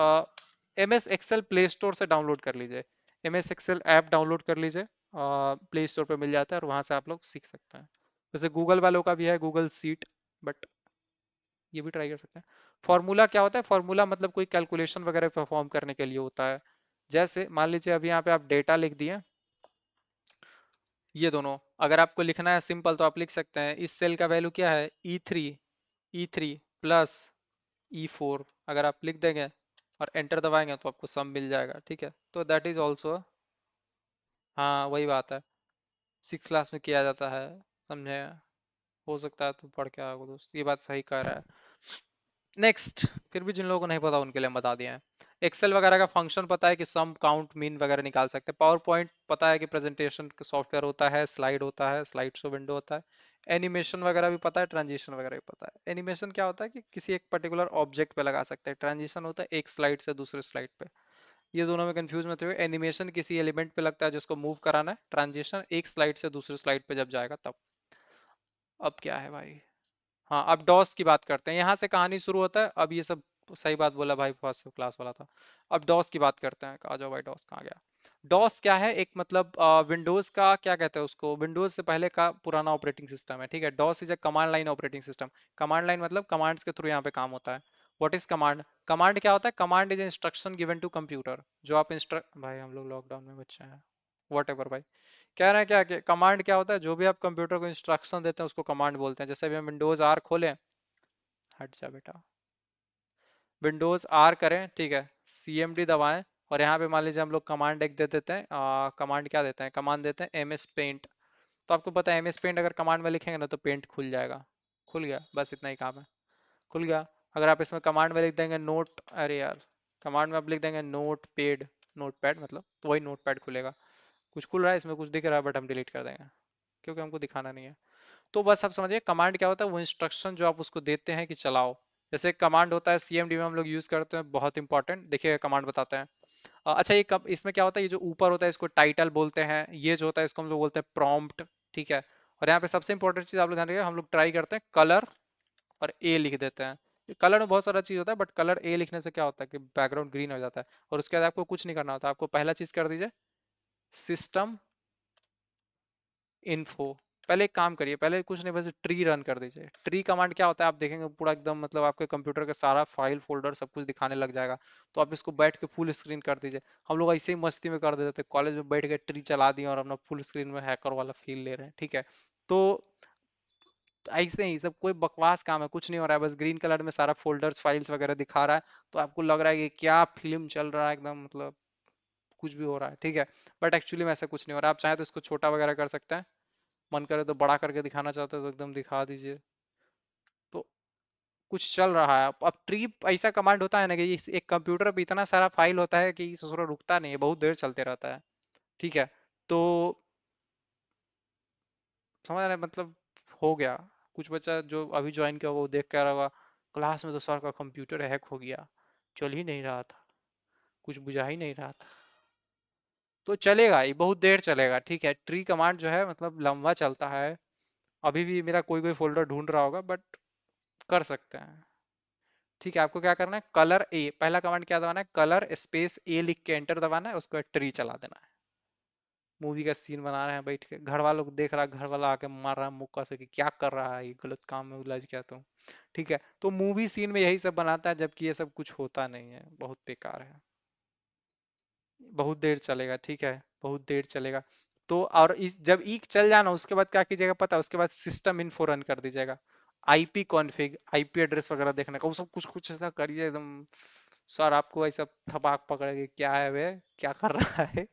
MS Excel Play Store से डाउनलोड कर लीजिए, MS एक्सेल ऐप डाउनलोड कर लीजिए, प्ले स्टोर पे मिल जाता है और वहां से आप लोग सीख सकते हैं। वैसे गूगल वालों का भी है गूगल सीट, बट ये भी ट्राई कर सकते हैं। फॉर्मूला क्या होता है, फॉर्मूला मतलब कोई कैलकुलेशन वगैरह परफॉर्म करने के लिए होता है। जैसे मान लीजिए अभी यहाँ पे आप डेटा लिख दिए, ये दोनों अगर आपको लिखना है सिंपल तो आप लिख सकते हैं, इस सेल का वैल्यू क्या है, E3 प्लस E4, अगर आप लिख देंगे और एंटर दबाएंगे तो आपको सम मिल जाएगा, ठीक है। तो दैट इज ऑल्सो, हाँ वही बात है, 6 क्लास में किया जाता है, समझे। हो सकता है तो पढ़ के आओगे दोस्त, ये बात सही कह रहा है। नेक्स्ट, फिर भी जिन लोगों को नहीं पता उनके लिए हम बता दिए हैं। एक्सेल वगैरह का फंक्शन पता है कि सम काउंट मीन वगैरह निकाल सकते हैं। पावर पॉइंट पता है कि प्रेजेंटेशन सॉफ्टवेयर होता है, स्लाइड होता है, स्लाइड शो विंडो होता है। एनिमेशन वगैरह भी पता है, ट्रांजिशन वगैरह भी पता है। एनिमेशन क्या होता है कि किसी एक पर्टिकुलर ऑब्जेक्ट पे लगा सकते हैं, ट्रांजिशन होता है एक स्लाइड से दूसरे स्लाइड पे। ये दोनों में कंफ्यूज मत हुए, एनिमेशन किसी एलिमेंट पे लगता है जिसको मूव कराना है, ट्रांजिशन एक स्लाइड से दूसरे स्लाइड पे जब जाएगा तब। अब क्या है भाई, हाँ अब डॉस की बात करते हैं, यहाँ से कहानी शुरू होता है। अब ये सब सही बात बोला भाई, फर्स्ट क्लास वाला था। अब डॉस की बात करते हैं, आ जाओ भाई, डॉस कहाँ गया। डॉस क्या है, एक मतलब विंडोज का क्या कहते हैं उसको, विंडोज से पहले का पुराना ऑपरेटिंग सिस्टम है, ठीक है। DOS is a command line operating system. Command line मतलब कमांड्स के थ्रू यहाँ पे काम होता है। व्हाट इज कमांड, कमांड क्या होता है, command is instruction given to computer, जो आप इंस्ट्रक्ट, भाई हम लोग लॉकडाउन में बच्चे हैं, वॉट एवर भाई। कह रहे हैं क्या कि कमांड क्या होता है, जो भी आप कंप्यूटर को इंस्ट्रक्शन देते हैं उसको कमांड बोलते हैं। जैसे अभी हम विंडोज आर खोलें, हट जा बेटा, विंडोज आर करें, ठीक है, CMD दबाएं, और यहाँ पे मान लीजिए हम लोग कमांड एक दे देते हैं, कमांड क्या देते हैं, कमांड देते हैं MS पेंट। तो आपको पता है MS पेंट अगर कमांड में लिखेंगे ना तो पेंट खुल जाएगा, खुल गया, बस इतना ही काम है, खुल गया। अगर आप इसमें कमांड में लिख देंगे नोट, अरे यार, कमांड में आप लिख देंगे नोट पेड, नोट पैड मतलब, तो वही नोट पैड खुलेगा। कुछ खुल रहा है इसमें, कुछ दिख रहा है, बट हम डिलीट कर देंगे क्योंकि हमको दिखाना नहीं है। तो बस आप समझिए कमांड क्या होता है, वो इंस्ट्रक्शन जो आप उसको देते हैं कि चलाओ। जैसे कमांड होता है CMD में हम लोग यूज करते हैं, बहुत इंपॉर्टेंट, देखिए कमांड बताते हैं। अच्छा ये कब इसमें क्या होता है, ये जो ऊपर होता है इसको टाइटल बोलते हैं, ये जो होता है इसको हम लोग बोलते हैं प्रॉम्प्ट, ठीक है। और यहाँ पे सबसे इंपॉर्टेंट चीज आप लोग ध्यान रखिए, हम लोग ट्राई करते हैं कलर और ए लिख देते हैं। कलर में बहुत सारा चीज होता है, बट कलर ए लिखने से क्या होता है कि बैकग्राउंड ग्रीन हो जाता है। और उसके बाद आपको कुछ नहीं करना होता, आपको पहला चीज कर दीजिए, सिस्टम इन्फो। पहले एक काम करिए, पहले कुछ नहीं बस ट्री रन कर दीजिए। ट्री कमांड क्या होता है आप देखेंगे पूरा एकदम मतलब आपके कंप्यूटर का सारा फाइल फोल्डर सब कुछ दिखाने लग जाएगा। तो आप इसको बैठ के फुल स्क्रीन कर दीजिए। हम लोग ऐसे ही मस्ती में कर देते थे, कॉलेज में बैठ के ट्री चला दिए और अपना फुल स्क्रीन में हैकर वाला फील ले रहे हैं, ठीक है। तो ऐसे ही सब कोई बकवास काम है, कुछ नहीं हो रहा है, बस ग्रीन कलर में सारा फोल्डर्स फाइल्स वगैरह दिखा रहा है। तो आपको लग रहा है कि क्या फिल्म चल रहा है एकदम, मतलब कुछ भी हो रहा है, ठीक है। बट एक्चुअली में ऐसा कुछ नहीं हो रहा है। आप चाहे तो इसको छोटा वगैरह कर सकते हैं, मन करे तो बड़ा करके दिखाना चाहते हो तो एकदम दिखा दीजिए। तो कुछ चल रहा है। अब ट्री ऐसा कमांड होता है ना कि एक कंप्यूटर पे इतना सारा फाइल होता है कि ससुरा रुकता नहीं है, बहुत देर चलते रहता है, ठीक है। तो समझ रहे हैं? मतलब हो गया। कुछ बच्चा जो अभी ज्वाइन किया होगा वो देख कर रहा होगा, क्लास में तो सर का कंप्यूटर हैक हो गया, चल ही नहीं रहा था, कुछ बुझा ही नहीं रहा था। तो चलेगा, ये बहुत देर चलेगा, ठीक है। ट्री कमांड जो है मतलब लंबा चलता है। अभी भी मेरा कोई कोई फोल्डर ढूंढ रहा होगा, बट कर सकते हैं, ठीक है। आपको क्या करना है, कलर ए, पहला कमांड क्या दबाना है, कलर स्पेस ए लिख के एंटर दबाना है, उसके बाद ट्री चला देना है। मूवी का सीन बना रहे हैं बैठ के, घर वालों को देख रहा है, घर वाला आके मार रहा है मुक्का से कि क्या कर रहा है, ये गलत काम में उलझ गया तुम, ठीक है। तो मूवी सीन में यही सब बनाता है, जबकि ये सब कुछ होता नहीं है, बहुत बेकार है। बहुत देर चलेगा, ठीक है, बहुत देर चलेगा। तो और इस जब ईक चल जाना उसके बाद क्या कीजिएगा पता है, उसके बाद सिस्टम इन्फो रन कर दीजिएगा। आईपी कॉन्फ़िग, आईपी एड्रेस वगैरह देखने का वो सब कुछ कुछ ऐसा करिए एकदम, सर आपको ऐसा थपाक पकड़ेगा, क्या है वे, क्या कर रहा है।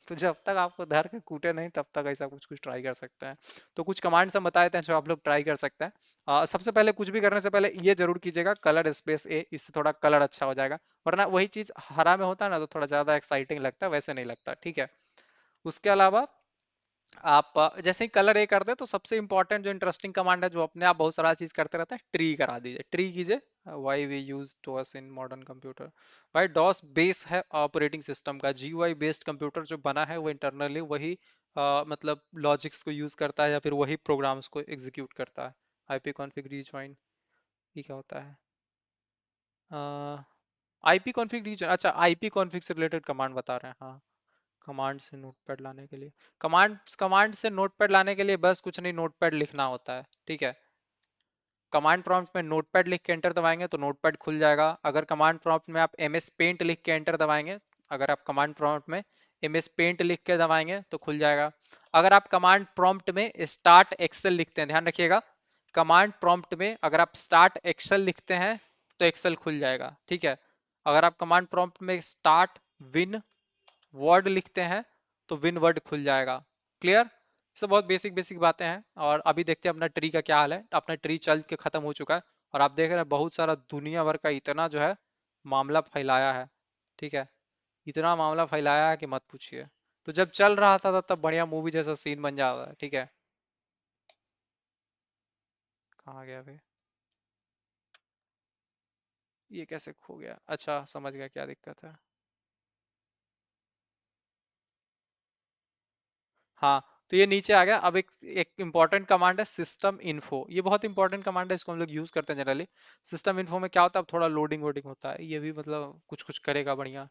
तो जब तक आपको धर के कूटे नहीं तब तक ऐसा कुछ कुछ ट्राई कर सकते हैं। तो कुछ कमांड्स हम बताए थे जो आप लोग ट्राई कर सकते हैं। सबसे पहले कुछ भी करने से पहले ये जरूर कीजिएगा, कलर स्पेस ए, इससे थोड़ा कलर अच्छा हो जाएगा। वरना वही चीज हरा में होता है ना तो थोड़ा ज्यादा एक्साइटिंग लगता है, वैसे नहीं लगता, ठीक है। उसके अलावा आप जैसे ही कलर ए कर दे तो सबसे इंपॉर्टेंट जो इंटरेस्टिंग कमांड है जो अपने आप बहुत सारा चीज करते रहता है, ट्री करा दीजिए, ट्री कीजिए। Why we use DOS in modern computer. भाई डॉस बेस है ऑपरेटिंग सिस्टम का, जीयूआई बेस्ड कंप्यूटर जो बना है वो इंटरनली वही मतलब लॉजिक्स को यूज करता है या फिर वही प्रोग्राम्स को एग्जीक्यूट करता है। आईपी कॉन्फ़िग रीजॉइन, ये क्या होता है, आईपी कॉन्फ़िग रीजन, अच्छा आईपी कॉन्फ़िग से रिलेटेड कमांड बता रहे हैं, हाँ। कमांड से नोटपैड लाने के लिए, कमांड से नोटपैड लाने के लिए बस कुछ नहीं, नोटपैड लिखना होता है, ठीक है। कमांड प्रॉम्प्ट में नोटपैड लिख के एंटर दबाएंगे तो नोटपैड खुल जाएगा। अगर कमांड प्रॉम्प्ट में आप एमएस पेंट लिख के एंटर दबाएंगे, अगर आप कमांड प्रॉम्प्ट में एमएस पेंट लिख के दबाएंगे तो खुल जाएगा। अगर आप कमांड प्रॉम्प्ट में स्टार्ट एक्सेल लिखते हैं, ध्यान रखिएगा, कमांड प्रॉम्प्ट में अगर आप स्टार्ट एक्सेल लिखते हैं तो एक्सेल खुल जाएगा, ठीक है। अगर आप कमांड प्रॉम्प्ट में स्टार्ट विन वर्ड लिखते हैं तो विन वर्ड खुल जाएगा। क्लियर, सब बहुत बेसिक बेसिक बातें हैं। और अभी देखते हैं अपना ट्री का क्या हाल है। अपना ट्री चल के खत्म हो चुका है और आप देख रहे हैं बहुत सारा दुनिया भर का इतना जो है मामला फैलाया है, ठीक है। इतना मामला फैलाया है कि मत पूछिए। तो जब चल रहा था तब बढ़िया मूवी जैसा सीन बन जाता है, ठीक है। कहाँ गया भाई, ये कैसे खो गया, अच्छा समझ गया क्या दिक्कत है। हाँ, तो ये नीचे आ गया। अब एक एक इंपॉर्टेंट कमांड है सिस्टम इन्फो, ये बहुत इंपॉर्टेंट कमांड है, इसको हम लोग यूज करते हैं जनरली। सिस्टम इन्फो में क्या होता है, अब थोड़ा लोडिंग वोडिंग होता है, ये भी मतलब कुछ कुछ करेगा बढ़िया।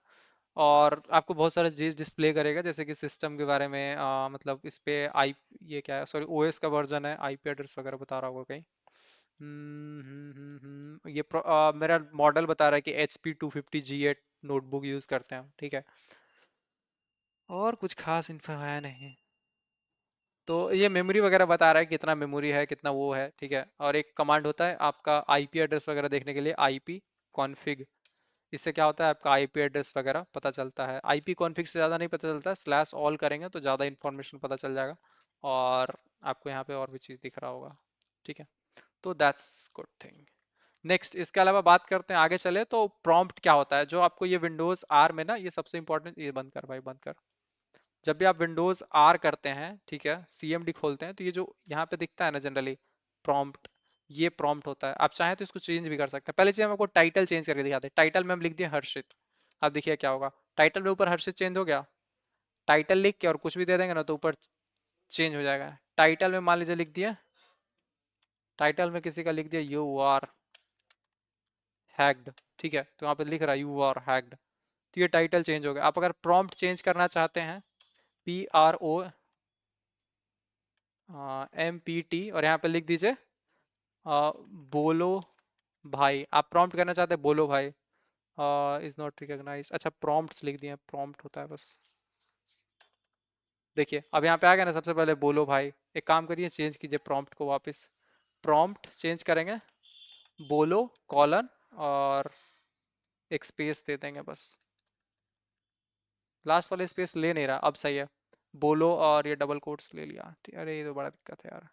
और आपको बहुत सारे चीज डिस्प्ले करेगा, जैसे कि सिस्टम के बारे में मतलब इस पे आई, ये क्या है, सॉरी ओएस का वर्जन है, आईपी एड्रेस वगैरह बता रहा होगा कहीं। ये मेरा मॉडल बता रहा है कि H P 250 G8 notebook use करते हैं, ठीक है। और कुछ खास इन्फो है नहीं। तो ये मेमोरी वगैरह बता रहा है कितना मेमोरी है कितना वो है, ठीक है। और एक कमांड होता है आपका आईपी एड्रेस वगैरह देखने के लिए, आईपी कॉन्फ़िग। इससे क्या होता है आपका आईपी एड्रेस वगैरह पता चलता है। आईपी कॉन्फ़िग से ज़्यादा नहीं पता चलता, स्लैश ऑल करेंगे तो ज़्यादा इन्फॉर्मेशन पता चल जाएगा। और आपको यहाँ पे और भी चीज़ दिख रहा होगा, ठीक है। तो दैट्स गुड थिंग। नेक्स्ट इसके अलावा बात करते हैं, आगे चले तो प्रॉम्प्ट क्या होता है, जो आपको ये विंडोज आर में ना, ये सबसे इंपॉर्टेंट, ये बंद कर भाई बंद कर। जब भी आप विंडोज आर करते हैं, ठीक है, सीएमडी खोलते हैं तो ये जो यहाँ पे दिखता है ना जनरली प्रॉम्प्ट, ये प्रॉम्प्ट होता है। आप चाहें तो इसको चेंज भी कर सकते हैं। पहले चीज हम आपको टाइटल चेंज करके दिखाते हैं। टाइटल में हम लिख दिए हर्षित, अब देखिए क्या होगा, टाइटल में ऊपर हर्षित चेंज हो गया। टाइटल लिख के और कुछ भी दे देंगे ना तो ऊपर चेंज हो जाएगा। टाइटल में मान लीजिए लिख दिया, टाइटल में किसी का लिख दिया यू आर हैक्ड, ठीक है, तो यहाँ पे लिख रहा है यू आर हैक्ड, तो ये टाइटल चेंज हो गया। आप अगर प्रॉम्प्ट चेंज करना चाहते हैं, पी आर ओ MPT और यहाँ पे लिख दीजिए बोलो भाई। आप प्रॉम्प्ट करना चाहते हैं बोलो भाई। Is not recognize. अच्छा प्रॉम्प्ट्स लिख दिए, प्रॉम्प्ट होता है बस। देखिए अब यहाँ पे आ गया ना, सबसे पहले बोलो भाई। एक काम करिए, चेंज कीजिए प्रॉम्प्ट को वापस। प्रॉम्प्ट चेंज करेंगे, बोलो कॉलन और एक स्पेस दे देंगे बस। लास्ट वाले स्पेस ले नहीं रहा, अब सही है। बोलो और ये डबल कोट्स ले लिया। अरे ये तो बड़ा दिक्कत है यार,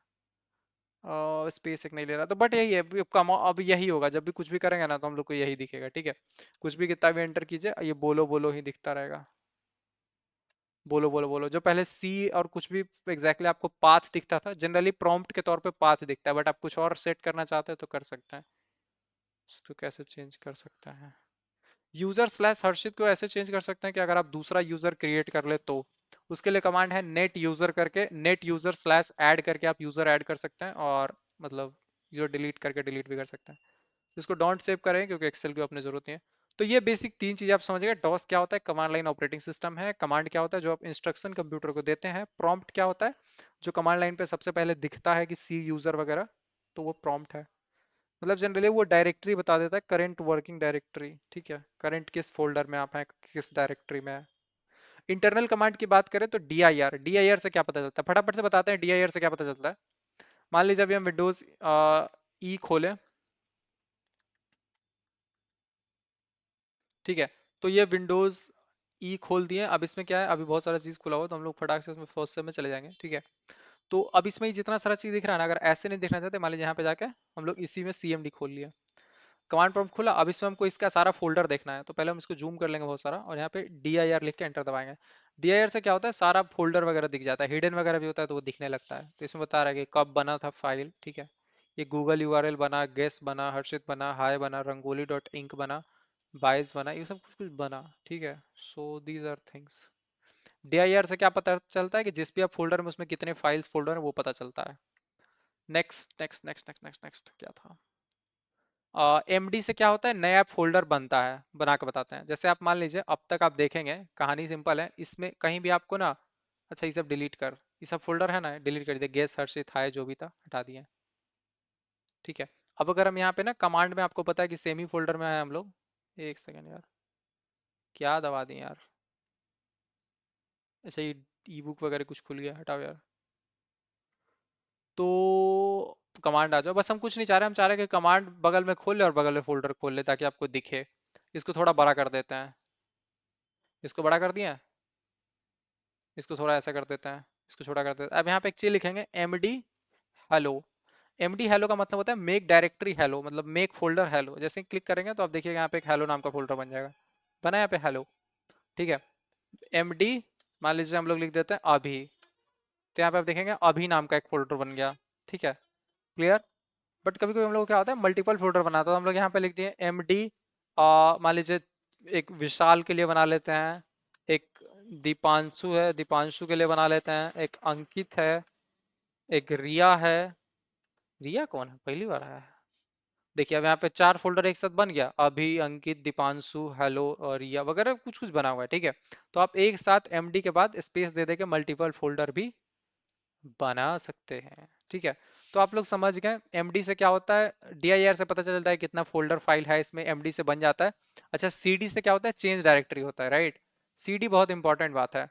स्पेस एक नहीं ले रहा तो। बट यही है, अब यही होगा जब भी कुछ भी करेंगे ना तो हम लोग को यही दिखेगा, ठीक है। कुछ भी कितना भी एंटर कीजिए, ये बोलो बोलो ही दिखता रहेगा। बोलो बोलो बोलो, जो पहले सी और कुछ भी एग्जैक्टली आपको पाथ दिखता था, जनरली प्रॉम्प्ट के तौर पे पाथ दिखता है, बट आप कुछ और सेट करना चाहते हैं तो कर सकते हैं। तो कैसे चेंज कर सकते हैं? यूजर स्लैश हर्षित को ऐसे चेंज कर सकते हैं कि अगर आप दूसरा यूजर क्रिएट कर ले तो उसके लिए कमांड है नेट यूजर करके, नेट यूजर स्लैश ऐड करके आप यूजर ऐड कर सकते हैं, और मतलब यूजर डिलीट करके डिलीट भी कर सकते हैं। इसको डोंट सेव करें क्योंकि एक्सेल की अपनी जरूरत नहीं है। तो ये बेसिक तीन चीजें आप समझ गए। डॉस क्या होता है, कमांड लाइन ऑपरेटिंग सिस्टम है। कमांड क्या होता है, जो आप इंस्ट्रक्शन कंप्यूटर को देते हैं। प्रॉम्प्ट क्या होता है, जो कमांड लाइन पे सबसे पहले दिखता है कि सी यूजर वगैरह, तो वो प्रॉम्प्ट है। मतलब जनरली वो डायरेक्टरी बता देता है, करंट वर्किंग डायरेक्टरी, ठीक है, करंट किस फोल्डर में आप हैं, किस डायरेक्टरी में है। इंटरनल कमांड की बात करें तो DIR, DIR से क्या पता चलता है, फटाफट से बताते हैं DIR से क्या पता चलता है। मान लीजिए अभी हम विंडोज ई खोलें, ठीक है। तो ये विंडोज ई खोल दिए। अब इसमें क्या है, अभी बहुत सारा चीज खुला हुआ है, तो हम लोग फटाक से इसमें फर्स्ट से में चले जाएंगे, ठीक है। तो अब इसमें जितना सारा चीज दिख रहा है ना, अगर ऐसे नहीं दिखना चाहते, मान लीजिए यहाँ पे जाके हम लोग इसी में CMD खोल लिया, कमांड प्रॉम्प्ट खुला। अब इसमें हमको इसका सारा फोल्डर देखना है, तो पहले हम इसको जूम कर लेंगे बहुत सारा, और यहाँ पे DIR लिख के एंटर दबाएंगे। DIR से क्या होता है, सारा फोल्डर वगैरह दिख जाता है, हिडन वगैरह भी होता है तो वो दिखने लगता है। तो इसमें बता रहा है कि कब बना था फाइल, ठीक है। ये गूगल URL बना, गेस बना, हर्षित बना, हाय बना, रंगोली.इंक बना, बाइस बना, ये सब कुछ कुछ बना, ठीक है। So these are things. DIR से क्या पता चलता है कि जिस भी आप फोल्डर में, उसमें कितने फाइल्स फोल्डर है वो पता चलता है। Next next next next next next क्या था? MD से क्या होता है, नया फोल्डर बनता है, बना के बताते हैं। जैसे आप मान लीजिए, अब तक आप देखेंगे कहानी सिंपल है, इसमें कहीं भी आपको ना, अच्छा ये सब डिलीट कर, ये सब फोल्डर है ना, डिलीट कर दिए, गेस हर्षित हाय जो भी था हटा दिए, ठीक है। अब अगर हम यहाँ पे ना कमांड में, आपको पता है कि सेम ही फोल्डर में है हम लोग। एक सेकेंड यार, क्या दबा दिए यार। अच्छा ये ई बुक वगैरह कुछ खुल गया, हटाओ यार। तो कमांड आ जाओ, बस हम कुछ नहीं चाह रहे, हम चाह रहे हैं कि कमांड बगल में खोल ले और बगल में फोल्डर खोल ले, ताकि आपको दिखे। इसको थोड़ा बड़ा कर देते हैं, इसको बड़ा कर दिया, इसको थोड़ा ऐसा कर देते हैं, इसको छोटा कर देते हैं। अब यहाँ पे एक चीज लिखेंगे, MD हेलो। MD हेलो का मतलब होता है मेक डायरेक्टरी हेलो, मतलब मेक फोल्डर हेलो। जैसे क्लिक करेंगे तो आप देखिएगा यहाँ पे एक हेलो नाम का फोल्डर बन जाएगा, बना यहाँ पे हेलो, ठीक है। MD मान लीजिए हम लोग लिख देते हैं अभी, तो यहाँ पे आप देखेंगे अभी नाम का एक फोल्डर बन गया, ठीक है। क्लियर? बट कभी कभी हम लोग को क्या होता है, मल्टीपल फोल्डर बनाता है, तो हम लोग यहाँ पे लिख दिए MD, मान लीजिए एक विशाल के लिए बना लेते हैं, एक दीपांशु है, दीपांशु के लिए बना लेते हैं, एक अंकित है, एक रिया है। रिया कौन है, पहली बार आया है। देखिए अब यहाँ पे 4 फोल्डर एक साथ बन गया, अभी, अंकित, दीपांशु, हेलो और रिया वगैरह कुछ कुछ बना हुआ है, ठीक है। तो आप एक साथ MD के बाद स्पेस दे दे के मल्टीपल फोल्डर भी बना सकते हैं, ठीक है। तो आप लोग समझ गए MD से क्या होता है। DIR से पता चलता है कितना फोल्डर फाइल है इसमें, MD से बन जाता है। अच्छा CD से क्या होता है, चेंज डायरेक्टरी होता है, राइट। CD बहुत इंपॉर्टेंट बात है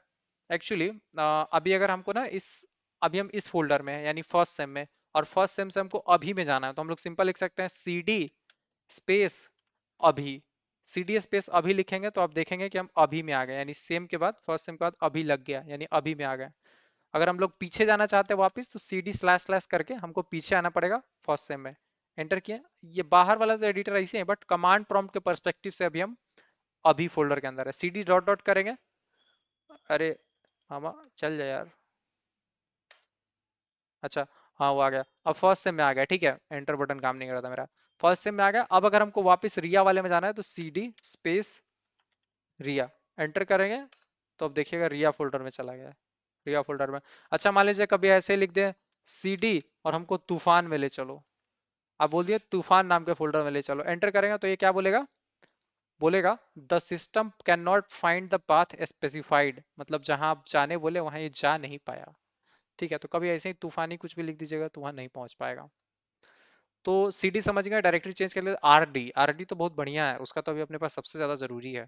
एक्चुअली। अभी अगर हमको ना इस, अभी हम इस फोल्डर में हैं, यानी फर्स्ट सेम में, और फर्स्ट सेम से हमको अभी में जाना है, तो हम लोग सिंपल लिख सकते हैं CD स्पेस अभी। CD स्पेस अभी लिखेंगे तो आप देखेंगे कि हम अभी में आ गए, यानी सेम के बाद, फर्स्ट सेम के बाद अभी लग गया, यानी अभी में आ गए। अगर हम लोग पीछे जाना चाहते हैं वापस, तो CD स्लैश स्लैश करके हमको पीछे आना पड़ेगा फर्स्ट सेम में। एंटर किया, ये बाहर वाला तो एडिटर ऐसे है, बट कमांड प्रॉम्प्ट के पर्सपेक्टिव से अभी हम अभी फोल्डर के अंदर है। CD डॉट डॉट करेंगे, अरे मामा चल जाए यार। अच्छा, हाँ वो आ गया, अब फर्स्ट सेम में आ गया, ठीक है। एंटर बटन काम नहीं कर रहा था मेरा। फर्स्ट सेम में आ गया। अब अगर हमको वापस रिया वाले में जाना है, तो CD स्पेस रिया एंटर करेंगे, तो अब देखिएगा रिया फोल्डर में चला गया है, रिया फोल्डर में। अच्छा मान लीजिए कभी ऐसे ही लिख दें CD और हमको तूफान में ले चलो, आप बोल दिए तूफान नाम के फोल्डर में ले चलो, एंटर करेंगे तो ये क्या बोलेगा, बोलेगा the system can not find the path specified, मतलब जहां आप जाने बोले वहां ये जा नहीं पाया। ठीक है, तो कभी ऐसे ही तूफानी कुछ भी लिख दीजिएगा तो वहां नहीं पहुंच पाएगा। तो सीडी समझ गए, डायरेक्टरी चेंज कर ले। आरडी, आरडी तो बहुत बढ़िया है, उसका तो अभी अपने पास सबसे ज्यादा जरूरी है।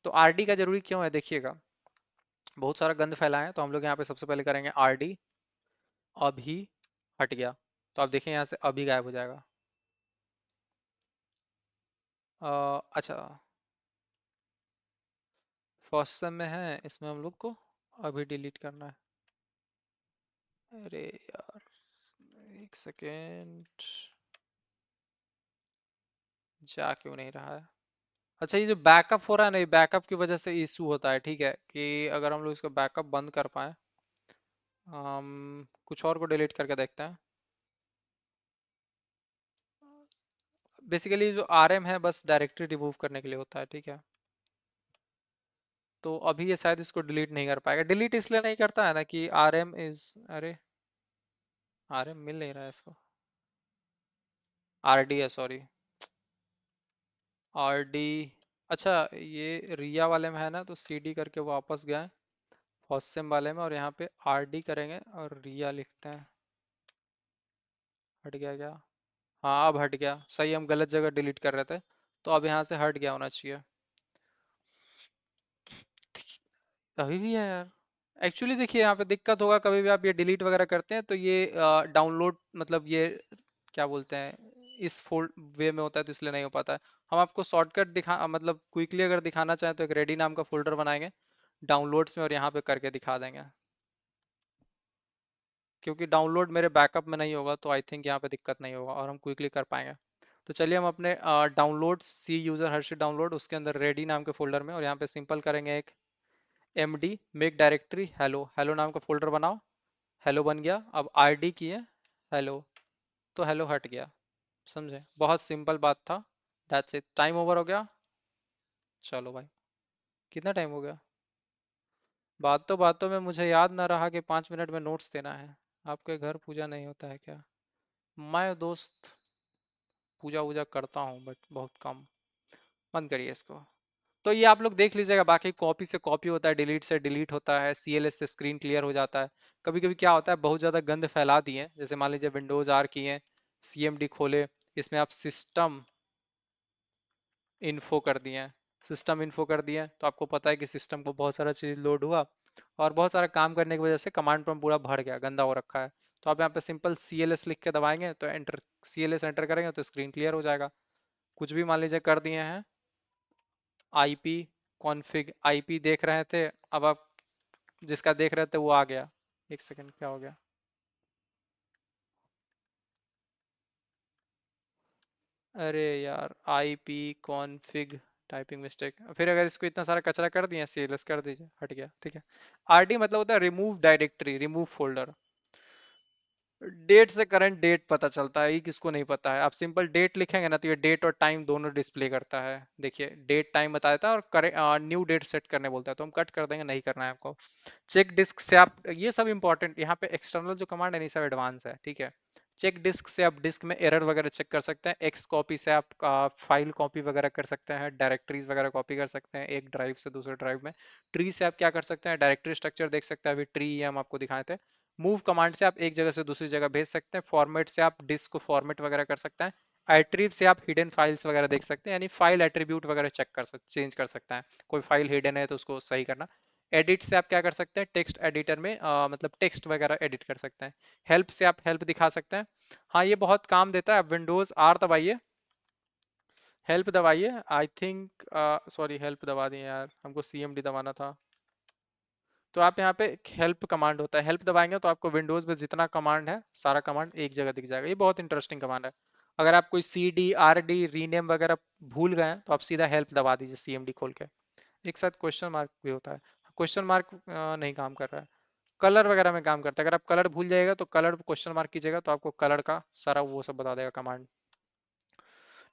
तो आरडी का जरूरी क्यों है देखिएगा, बहुत सारा गंद फैला है, तो हम लोग यहाँ पे सबसे पहले करेंगे आरडी अभी हट गया। तो आप देखें यहाँ से अभी गायब हो जाएगा। अच्छा, फर्स्ट सेम में है, इसमें हम लोग को अभी डिलीट करना है। अरे यार, एक सेकेंड, जा क्यों नहीं रहा है। अच्छा, ये जो बैकअप हो रहा है ना, ये बैकअप की वजह से इशू होता है, ठीक है, कि अगर हम लोग इसको बैकअप बंद कर पाए, हम कुछ और को डिलीट करके देखते हैं। बेसिकली जो आरएम है बस डायरेक्टरी रिमूव करने के लिए होता है, ठीक है। तो अभी ये शायद इसको डिलीट नहीं कर पाएगा। डिलीट इसलिए नहीं करता है ना कि आरएम इज, अरे आरएम मिल नहीं रहा है इसको। आरडी है, सॉरी, आरडी। अच्छा, ये रिया वाले में है ना, तो सीडी करके वापस गए फॉस्सेम वाले में, और यहाँ पे आरडी करेंगे और रिया लिखते हैं। हट गया क्या? हाँ, अब हट गया, सही, हम गलत जगह डिलीट कर रहे थे, तो अब यहाँ से हट गया होना चाहिए। अभी भी है यार। एक्चुअली देखिए, यहाँ पे दिक्कत होगा, कभी भी आप ये डिलीट वगैरह करते हैं तो ये डाउनलोड, मतलब ये क्या बोलते हैं, इस फोल्ड वे में होता है, तो इसलिए नहीं हो पाता है। हम आपको शॉर्टकट दिखा, मतलब क्विकली अगर दिखाना चाहें तो एक रेडी नाम का फोल्डर बनाएंगे डाउनलोड्स में, और यहाँ पे करके दिखा देंगे। क्योंकि डाउनलोड मेरे बैकअप में नहीं होगा, तो आई थिंक यहाँ पे दिक्कत नहीं होगा और हम क्विकली कर पाएंगे। तो चलिए हम अपने डाउनलोड सी यूजर हर्षित डाउनलोड, उसके अंदर रेडी नाम के फोल्डर में, और यहाँ पे सिंपल करेंगे एक md make directory hello, hello नाम का फोल्डर बनाओ। हेलो बन गया, अब rd किए हेलो, तो हेलो हट गया। समझे, बहुत सिंपल बात था। दैट्स इट, टाइम ओवर हो गया। चलो भाई, कितना टाइम हो गया? बातों में मुझे याद ना रहा कि 5 मिनट में नोट्स देना है। आपके घर पूजा नहीं होता है क्या? मैं दोस्त पूजा वूजा करता हूँ, बट बहुत कम। बंद करिए इसको। तो ये आप लोग देख लीजिएगा, बाकी कॉपी से कॉपी होता है, डिलीट से डिलीट होता है, सीएलएस से स्क्रीन क्लियर हो जाता है। कभी कभी क्या होता है, बहुत ज़्यादा गंद फैला दिए, जैसे मान लीजिए विंडोज आर किए, सीएमडी खोले, इसमें आप सिस्टम इन्फो कर दिए हैं, सिस्टम इन्फो कर दिए हैं, तो आपको पता है कि सिस्टम को बहुत सारा चीज़ लोड हुआ, और बहुत सारा काम करने की वजह से कमांड प्रॉम्प्ट पूरा भर गया, गंदा हो रखा है। तो आप यहाँ पे सिंपल सीएलएस लिख के दबाएंगे तो एंटर, सीएलएस एंटर करेंगे तो स्क्रीन क्लियर हो जाएगा। कुछ भी मान लीजिए कर दिए हैं, आईपी कॉन्फ़िग, आईपी देख रहे थे, अब आप जिसका देख रहे थे वो आ गया। एक सेकंड, क्या हो गया? अरे यार, आईपी कॉन्फ़िग, टाइपिंग मिस्टेक। फिर अगर इसको इतना सारा कचरा कर दिया, सीएलएस कर दीजिए, हट गया, ठीक है। आरडी मतलब होता है remove directory, remove folder. Date से करंट डेट पता चलता है, ये किसको नहीं पता है। आप सिंपल डेट लिखेंगे ना, तो ये डेट और टाइम दोनों डिस्प्ले करता है। देखिए, डेट टाइम बता देता है, और करे न्यू डेट सेट करने बोलता है, तो हम कट कर देंगे, नहीं करना है आपको। चेक डिस्क से आप, ये सब इंपॉर्टेंट, यहाँ पे एक्सटर्नल जो कमांड है, नहीं सब एडवांस है, ठीक है। चेक डिस्क से आप डिस्क में एरर वगैरह चेक कर सकते हैं। एक्स कॉपी से आप फाइल कॉपी वगैरह कर सकते हैं, डायरेक्टरीज वगैरह कॉपी कर सकते हैं एक ड्राइव से दूसरे ड्राइव में। ट्री से आप क्या कर सकते हैं, डायरेक्टरी स्ट्रक्चर देख सकते हैं, अभी ट्री ये हम आपको दिखाए थे। मूव कमांड से आप एक जगह से दूसरी जगह भेज सकते हैं। फॉर्मेट से आप डिस्क को फॉर्मेट वगैरह कर सकते हैं। एट्रीब से आप हिडन फाइल्स वगैरह देख सकते हैं, यानी फाइल एट्रीब्यूट वगैरह चेक कर सकते, चेंज कर सकते हैं। कोई फाइल हिडन है तो उसको सही करना। एडिट से आप क्या कर सकते हैं, टेक्स्ट एडिटर में मतलब टेक्स्ट वगैरह एडिट कर सकते हैं। हेल्प से आप हेल्प दिखा सकते हैं। हाँ, ये बहुत काम देता है। आप विंडोज आर दबाइए, हेल्प दबाइए, आई थिंक, सॉरी, हेल्प दबा दिए यार, हमको सीएमडी दबाना था। तो आप यहाँ पे हेल्प कमांड होता है, हेल्प दबाएंगे तो आपको विंडोज में जितना कमांड है सारा कमांड एक जगह दिख जाएगा। ये बहुत इंटरेस्टिंग कमांड है। अगर आप कोई C D R D rename वगैरह भूल गए हैं, तो आप सीधा हेल्प दबा दीजिए सीएमडी खोल के। एक साथ क्वेश्चन मार्क भी होता है, क्वेश्चन मार्क नहीं काम कर रहा है, कलर वगैरह में काम करता है। अगर आप कलर भूल जाइएगा तो कलर क्वेश्चन मार्क कीजिएगा, तो आपको कलर का सारा वो सब बता देगा कमांड।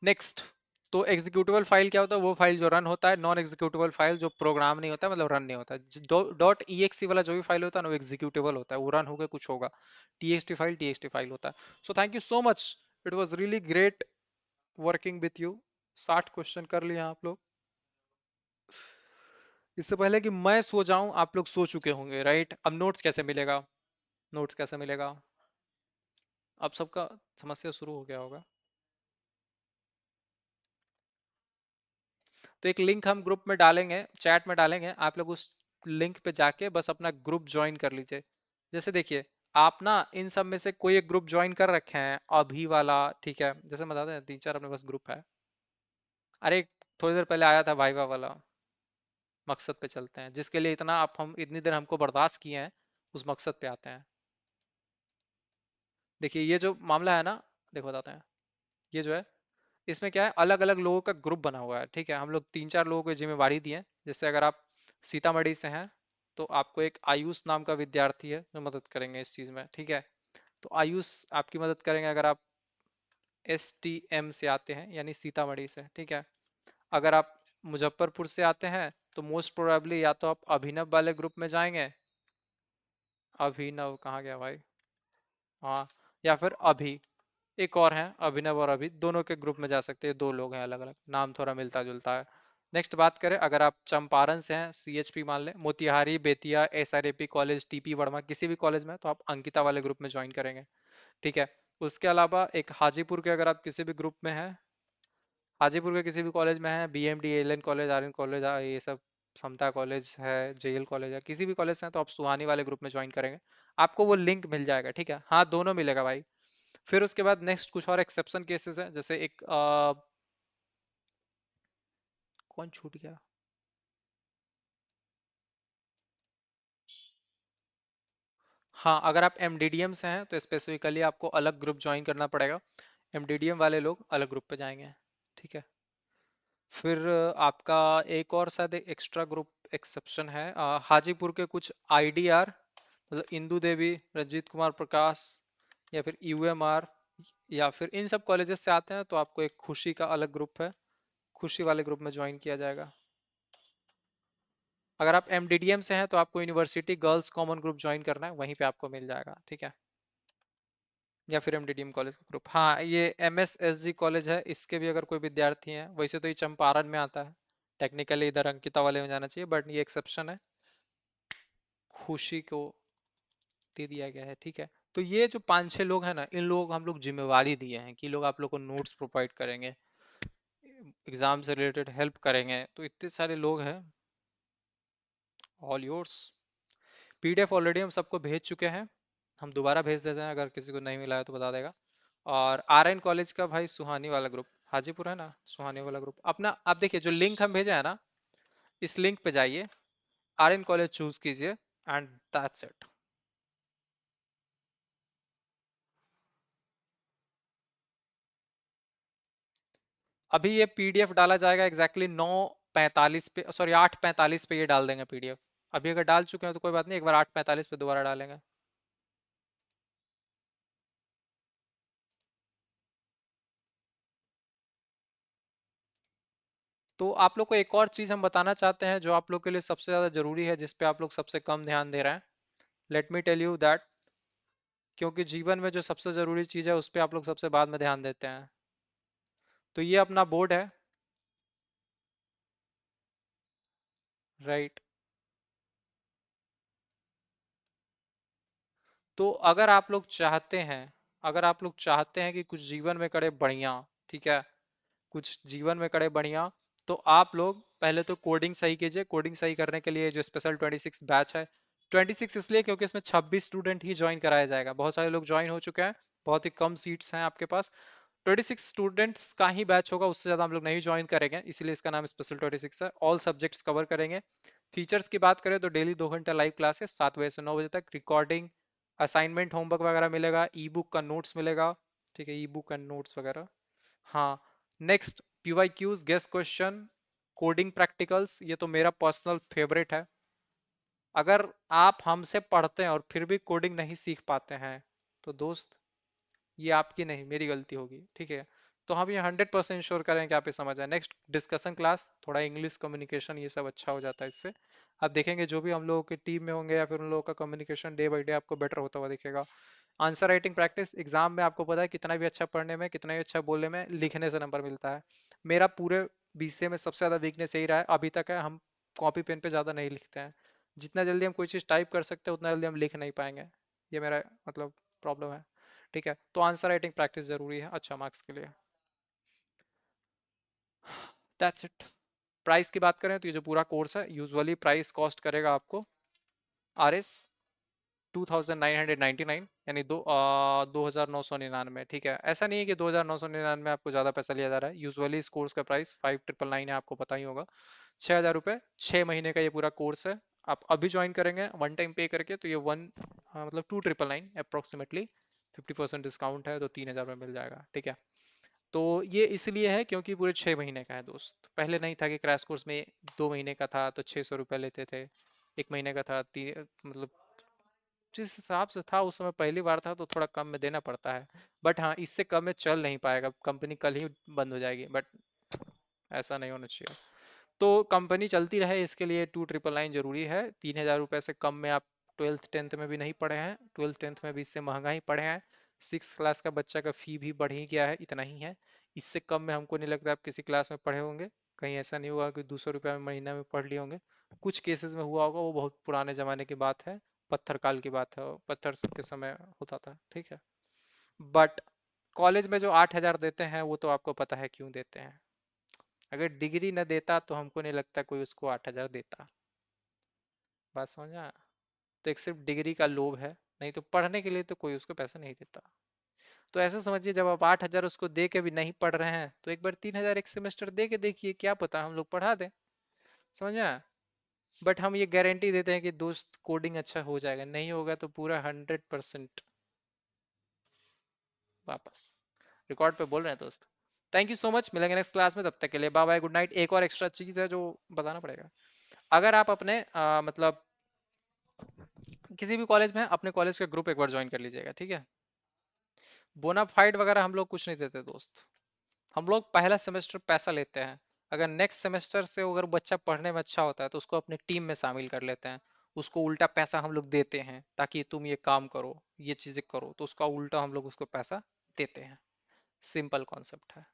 नेक्स्ट, तो एग्जीक्यूटेबल फाइल क्या होता है, वो फाइल जो रन होता है। नॉन एग्जीक्यूटेबल फाइल जो प्रोग्राम नहीं होता, मतलब रन नहीं होता। डॉट ई वाला जो भी फाइल होता है ना, वो एग्जीक्यूटेबल होता है, वो रन होकर कुछ होगा। टीएक्सटी फाइल होता है। So thank you so much, it was really great working with you. 60 question कर लिए आप लोग। इससे पहले कि मैं सो जाऊं, आप लोग सो चुके होंगे, राइट? अब नोट्स कैसे मिलेगा? नोट्स कैसे मिलेगा? अब सबका समस्या शुरू हो गया होगा। तो एक लिंक हम ग्रुप में डालेंगे, चैट में डालेंगे, आप लोग उस लिंक पे जाके बस अपना ग्रुप ज्वाइन कर लीजिए। जैसे देखिए, आप ना इन सब में से कोई एक ग्रुप ज्वाइन कर रखे हैं अभी वाला, ठीक है, जैसे बताते हैं 3 4 अपने पास ग्रुप है। अरे थोड़ी देर पहले आया था वाइवा वाला, मकसद पे चलते हैं, जिसके लिए इतना आप हम इतनी देर हमको बर्दाश्त किए हैं, उस मकसद पे आते हैं। देखिए ये जो मामला है ना, देखो बताते हैं, ये जो है, इसमें क्या है, अलग अलग लोगों का ग्रुप बना हुआ है, ठीक है, हम लोग 3 4 लोगों को जिम्मेवारी दी है। जैसे अगर आप सीतामढ़ी से हैं, तो आपको एक आयुष नाम का विद्यार्थी है जो मदद करेंगे इस चीज में, ठीक है। तो आयुष आपकी मदद करेंगे अगर आप STM से आते हैं, यानी सीतामढ़ी से, ठीक है। अगर आप मुजफ्फरपुर से आते हैं, तो मोस्ट प्रोबेबली या तो आप अभिनव वाले ग्रुप में जाएंगे। अभिनव कहाँ गया भाई? हाँ, या फिर अभी, एक और है अभिनव और अभी, दोनों के ग्रुप में जा सकते हैं, 2 लोग हैं अलग अलग, नाम थोड़ा मिलता जुलता है। नेक्स्ट बात करें, अगर आप चंपारण से हैं, CHP मान लें, Motihari, Bettiah, SRAP college, TP Verma, किसी भी कॉलेज में, तो आप अंकिता वाले ग्रुप में ज्वाइन करेंगे, ठीक है। उसके अलावा एक हाजीपुर के अगर आप किसी भी ग्रुप में हैं, हाजीपुर के किसी भी कॉलेज में है, BMD, ALN college, RN college, ये सब, समता कॉलेज है, JL कॉलेज है, किसी भी कॉलेज से हैं, तो आप सुहानी वाले ग्रुप में ज्वाइन करेंगे। आपको वो लिंक मिल जाएगा, ठीक है, हाँ दोनों मिलेगा भाई। फिर उसके बाद नेक्स्ट कुछ और एक्सेप्शन केसेस है, जैसे एक कौन छूट गया? हाँ, अगर आप MDDM से हैं तो स्पेसिफिकली आपको अलग ग्रुप ज्वाइन करना पड़ेगा। MDDM वाले लोग अलग ग्रुप पे जाएंगे, ठीक है। फिर आपका एक और शायद एक्स्ट्रा ग्रुप एक्सेप्शन है, हाजीपुर के कुछ IDR, मतलब इंदु देवी, रंजीत कुमार प्रकाश, या फिर UMR, या फिर इन सब कॉलेजेस से आते हैं, तो आपको एक खुशी का अलग ग्रुप है, खुशी वाले ग्रुप में ज्वाइन किया जाएगा। अगर आप MDDM से हैं, तो आपको university girls common group join करना है, वहीं पे आपको मिल जाएगा, ठीक है। या फिर MDDM कॉलेज का ग्रुप, हाँ ये MSSG कॉलेज है, इसके भी अगर कोई विद्यार्थी हैं, वैसे तो ये चंपारण में आता है, टेक्निकली इधर अंकिता वाले में जाना चाहिए, बट ये एक्सेप्शन है, खुशी को दे दिया गया है, ठीक है। तो ये जो 5 6 लोग हैं ना, इन लोगों को हम लोग जिम्मेवारी दिए हैं कि लोग आप लोग को नोट्स प्रोवाइड करेंगे, एग्जाम से रिलेटेड हेल्प करेंगे, तो इतने सारे लोग हैं, ऑल योर्स। PDF ऑलरेडी हम सबको भेज चुके हैं, हम दोबारा भेज देते हैं, अगर किसी को नहीं मिला है तो बता देगा। और RN कॉलेज का भाई सुहानी वाला ग्रुप, हाजीपुर है ना, सुहानी वाला ग्रुप अपना, आप देखिए जो लिंक हम भेजे है ना, इस लिंक पे जाइए, RN कॉलेज चूज कीजिए, एंड दैट्स इट। अभी ये PDF डाला जाएगा एग्जैक्टली 9:45 पे, सॉरी 8:45 पे ये डाल देंगे PDF। अभी अगर डाल चुके हैं तो कोई बात नहीं, एक बार 8:45 पे दोबारा डालेंगे। तो आप लोग को एक और चीज हम बताना चाहते हैं, जो आप लोग के लिए सबसे ज्यादा जरूरी है, जिस पे आप लोग सबसे कम ध्यान दे रहे हैं। Let me tell you that, क्योंकि जीवन में जो सबसे जरूरी चीज है उस पे आप लोग सबसे बाद में ध्यान देते हैं। तो ये अपना बोर्ड है, राइट। तो अगर आप लोग चाहते हैं, अगर आप लोग चाहते हैं कि कुछ जीवन में करे बढ़िया, ठीक है, कुछ जीवन में करे बढ़िया, तो आप लोग पहले तो कोडिंग सही कीजिए। कोडिंग सही करने के लिए जो स्पेशल 26 बैच है, 26 इसलिए क्योंकि इसमें 26 स्टूडेंट ही ज्वाइन कराया जाएगा, बहुत सारे लोग ज्वाइन हो चुके हैं, बहुत ही कम सीट्स हैं आपके पास। 26 स्टूडेंट्स का ही बैच होगा, उससे ज्यादा हम लोग नहीं ज्वाइन करेंगे, इसीलिए इसका नाम स्पेशल 26 है। ऑल सब्जेक्ट्स कवर करेंगे। फीचर्स की बात करें तो डेली 2 घंटा लाइव क्लासेस 7 बजे से 9 बजे तक, रिकॉर्डिंग, असाइनमेंट, होमवर्क वगैरह मिलेगा, ई बुक का नोट्स मिलेगा, ठीक है, ई बुक एंड नोट्स वगैरह। हाँ, next PYQs, guest question, coding practicals, ये तो मेरा पर्सनल फेवरेट है। अगर आप हमसे पढ़ते हैं और फिर भी कोडिंग नहीं सीख पाते हैं, तो दोस्त ये आपकी नहीं मेरी गलती होगी, ठीक है। तो हम ये 100% इंश्योर करें कि आप ये समझ आए। नेक्स्ट डिस्कशन क्लास, थोड़ा इंग्लिश कम्युनिकेशन ये सब अच्छा हो जाता है इससे। आप देखेंगे जो भी हम लोगों की टीम में होंगे या फिर उन लोगों का कम्युनिकेशन डे बाई डे आपको बेटर होता हुआ दिखेगा। आंसर राइटिंग प्रैक्टिस, एग्जाम में आपको पता है कितना भी अच्छा पढ़ने में, कितना भी अच्छा बोलने में, लिखने से नंबर मिलता है। मेरा पूरे BCA में सबसे ज्यादा वीकनेस यही रहा है अभी तक है, हम कॉपी पेन पे ज्यादा नहीं लिखते हैं। जितना जल्दी हम कोई चीज टाइप कर सकते हैं उतना जल्दी हम लिख नहीं पाएंगे। ये मेरा मतलब प्रॉब्लम है। ठीक है, तो आंसर राइटिंग प्रैक्टिस जरूरी है अच्छा मार्क्स के लिए। That's it. प्राइस की बात करें तो ये जो पूरा कोर्स है यूजुअली प्राइस कॉस्ट करेगा आपको RS 2999, यानी 2,999। ठीक है, ऐसा नहीं है कि 2,999 आपको ज्यादा पैसा लिया जा रहा है। यूजुअली इस कोर्स का प्राइस 5,999 है, आपको पता ही होगा। 6,000 रुपये 6 महीने का ये पूरा कोर्स है। आप अभी ज्वाइन करेंगे वन टाइम पे करके तो ये मतलब 2,999 अप्रोक्सीमेटली। 50% डिस्काउंट है तो 3,000 में मिल जाएगा। ठीक है, तो ये इसलिए है क्योंकि पूरे 6 महीने का है दोस्त। पहले नहीं था कि क्रैश कोर्स में 2 महीने का था तो 600 रुपये लेते थे, 1 महीने का था मतलब जिस हिसाब से था उस समय पहली बार था तो थोड़ा कम में देना पड़ता है। बट हाँ, इससे कम में चल नहीं पाएगा, कंपनी कल ही बंद हो जाएगी। बट ऐसा नहीं होना चाहिए। तो कंपनी चलती रहे इसके लिए 2,999 जरूरी है। 3,000 रुपये से कम में आप 12th 10th में भी नहीं पढ़े हैं, 12th 10th में भी इससे महंगा ही पढ़े हैं। 6 क्लास का बच्चा का फी भी बढ़ ही गया है, इतना ही है। इससे कम में हमको नहीं लगता आप किसी क्लास में पढ़े होंगे। कहीं ऐसा नहीं हुआ कि 200 रुपया में महीना में पढ़ लिए होंगे। कुछ केसेस में हुआ होगा, वो बहुत पुराने जमाने की बात है। पत्थर काल की बात है, वो पत्थर के समय होता था। ठीक है, बट कॉलेज में जो 8,000 देते हैं वो तो आपको पता है क्यों देते हैं। अगर डिग्री न देता तो हमको नहीं लगता कोई उसको 8,000 देता। बात समझा? तो एक सिर्फ डिग्री का लोभ है, नहीं तो पढ़ने के लिए तो कोई उसको पैसा नहीं देता। तो ऐसा समझिए, जब आप 8,000 उसको दे के भी नहीं पढ़ रहे हैं तो एक बार 3,000 एक सेमेस्टर दे के देखिए, क्या पता हम लोग पढ़ा दें। समझा? बट हम ये गारंटी देते हैं कि दोस्त कोडिंग अच्छा हो जाएगा, नहीं होगा तो पूरा 100% वापस। रिकॉर्ड पे बोल रहे हैं दोस्त। थैंक यू सो मच, मिलेंगे नेक्स्ट क्लास में, तब तक के लिए बाय बाय, गुड नाइट। एक और एक्स्ट्रा चीज है जो बताना पड़ेगा। अगर आप अपने मतलब किसी भी कॉलेज में हैं, अपने कॉलेज का ग्रुप एक बार ज्वाइन कर लीजिएगा। ठीक है, बोनाफाइड वगैरह हम लोग कुछ नहीं देते दोस्त। हम लोग पहला सेमेस्टर पैसा लेते हैं, अगर नेक्स्ट सेमेस्टर से अगर बच्चा पढ़ने में अच्छा होता है तो उसको अपनी टीम में शामिल कर लेते हैं। उसको उल्टा पैसा हम लोग देते हैं ताकि तुम ये काम करो, ये चीजें करो, तो उसका उल्टा हम लोग उसको पैसा देते हैं। सिंपल कॉन्सेप्ट है।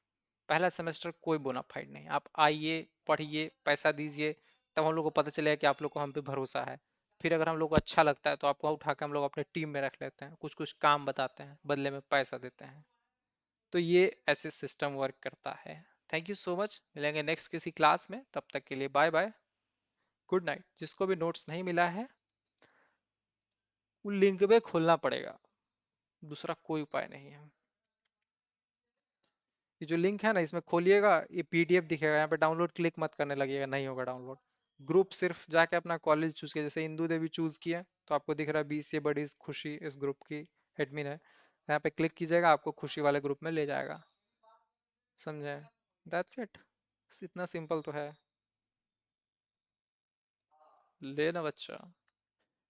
पहला सेमेस्टर कोई बोनाफाइड नहीं, आप आइए, पढ़िए, पैसा दीजिए, तब हम लोग को पता चलेगा कि आप लोग को हम पे भरोसा है। फिर अगर हम लोग को अच्छा लगता है तो आपको उठा के हम लोग अपने टीम में रख लेते हैं, कुछ कुछ काम बताते हैं, बदले में पैसा देते हैं। तो ये ऐसे सिस्टम वर्क करता है। थैंक यू सो मच, मिलेंगे नेक्स्ट किसी क्लास में, तब तक के लिए बाय बाय, गुड नाइट। जिसको भी नोट्स नहीं मिला है वो लिंक पे खोलना पड़ेगा, दूसरा कोई उपाय नहीं है। ये जो लिंक है ना, इसमें खोलिएगा, ये PDF दिखेगा, यहाँ पे डाउनलोड क्लिक मत करने लगिएगा, नहीं होगा डाउनलोड। ग्रुप सिर्फ जाके अपना कॉलेज चूज किया, जैसे इंदू देवी चूज किया तो आपको दिख रहा है BCA बड़ी खुशी इस ग्रुप की एडमिन है। यहाँ पे क्लिक कीजिएगा, आपको खुशी वाले ग्रुप में ले जाएगा। समझे? दैट्स इट, इतना सिंपल तो है। लेना बच्चा,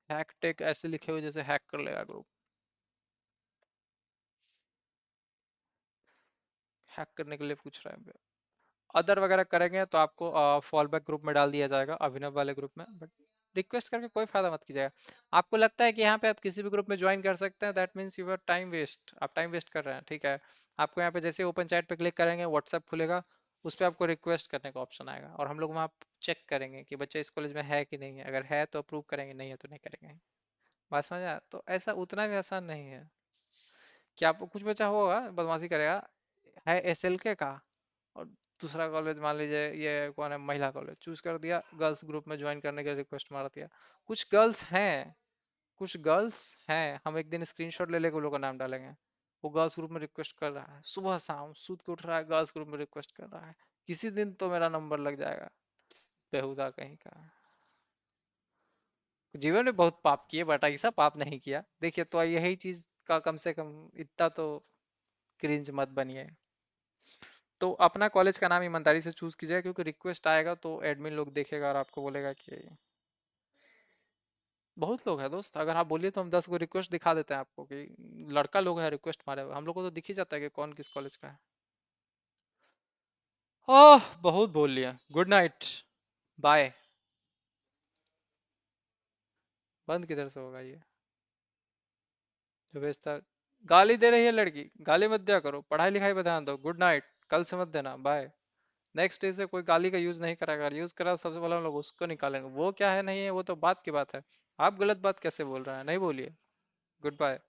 हैक टेक ऐसे लिखे हुए जैसे हैक कर लेगा ग्रुप। हैक करने के लिए पूछ रहा है। अदर वगैरह करेंगे तो आपको फॉल बैक ग्रुप में डाल दिया जाएगा, अभिनव वाले ग्रुप में। बट रिक्वेस्ट करके कोई फायदा मत कीजिएगा। आपको लगता है कि यहाँ पे आप किसी भी ग्रुप में ज्वाइन कर सकते हैं, that means your time waste, आप टाइम वेस्ट कर रहे हैं। ठीक है, आपको यहाँ पे जैसे ओपन चैट पे क्लिक करेंगे व्हाट्सएप खुलेगा, उस पर आपको रिक्वेस्ट करने का ऑप्शन आएगा और हम लोग वहाँ चेक करेंगे कि बच्चा इस कॉलेज में है कि नहीं है। अगर है तो अप्रूव करेंगे, नहीं है तो नहीं करेंगे। बात समझा? तो ऐसा उतना भी आसान नहीं है कि आपको कुछ बच्चा होगा बदमाशी करेगा, है SLK का, और दूसरा कॉलेज मान लीजिए ये कौन है, महिला कॉलेज चूज कर दिया, गर्ल्स ग्रुप में ज्वाइन करने का रिक्वेस्ट मार दिया। कुछ गर्ल्स हैं, कुछ गर्ल्स हैं, हम एक दिन स्क्रीनशॉट ले लेके उन लोगों का नाम डालेंगे। वो गर्ल्स ग्रुप में रिक्वेस्ट कर रहा है, सुबह शाम सूत के उठ रहा है, गर्ल्स ग्रुप में रिक्वेस्ट कर रहा है। किसी दिन तो मेरा नंबर लग जाएगा, बेहुदा कहीं का। जीवन में बहुत पाप किए बट ऐसा पाप नहीं किया। देखिए, तो यही चीज का कम से कम इतना तो क्रिंज मत बनिए। तो अपना कॉलेज का नाम ईमानदारी से चूज कीजिएगा, क्योंकि रिक्वेस्ट आएगा तो एडमिन लोग देखेगा और आपको बोलेगा कि बहुत लोग हैं दोस्त। अगर आप बोलिए तो हम 10 को रिक्वेस्ट दिखा देते हैं आपको कि लड़का लोग है रिक्वेस्ट मारे हुए। हम लोग को तो दिख ही जाता है कि कौन किस कॉलेज का है। ओह, बहुत बोल लिया, गुड नाइट, बाय। बंद किधर से होगा ये जो भेजता? गाली दे रही है लड़की, गाली मत दिया करो, पढ़ाई लिखाई पे ध्यान दो। गुड नाइट, कल से मत देना, बाय। नेक्स्ट डे से कोई गाली का यूज नहीं करेगा, यूज करा सबसे पहले हम लोग उसको निकालेंगे। वो क्या है नहीं है वो तो बात की बात है। आप गलत बात कैसे बोल रहे हैं, नहीं बोलिए। Good bye.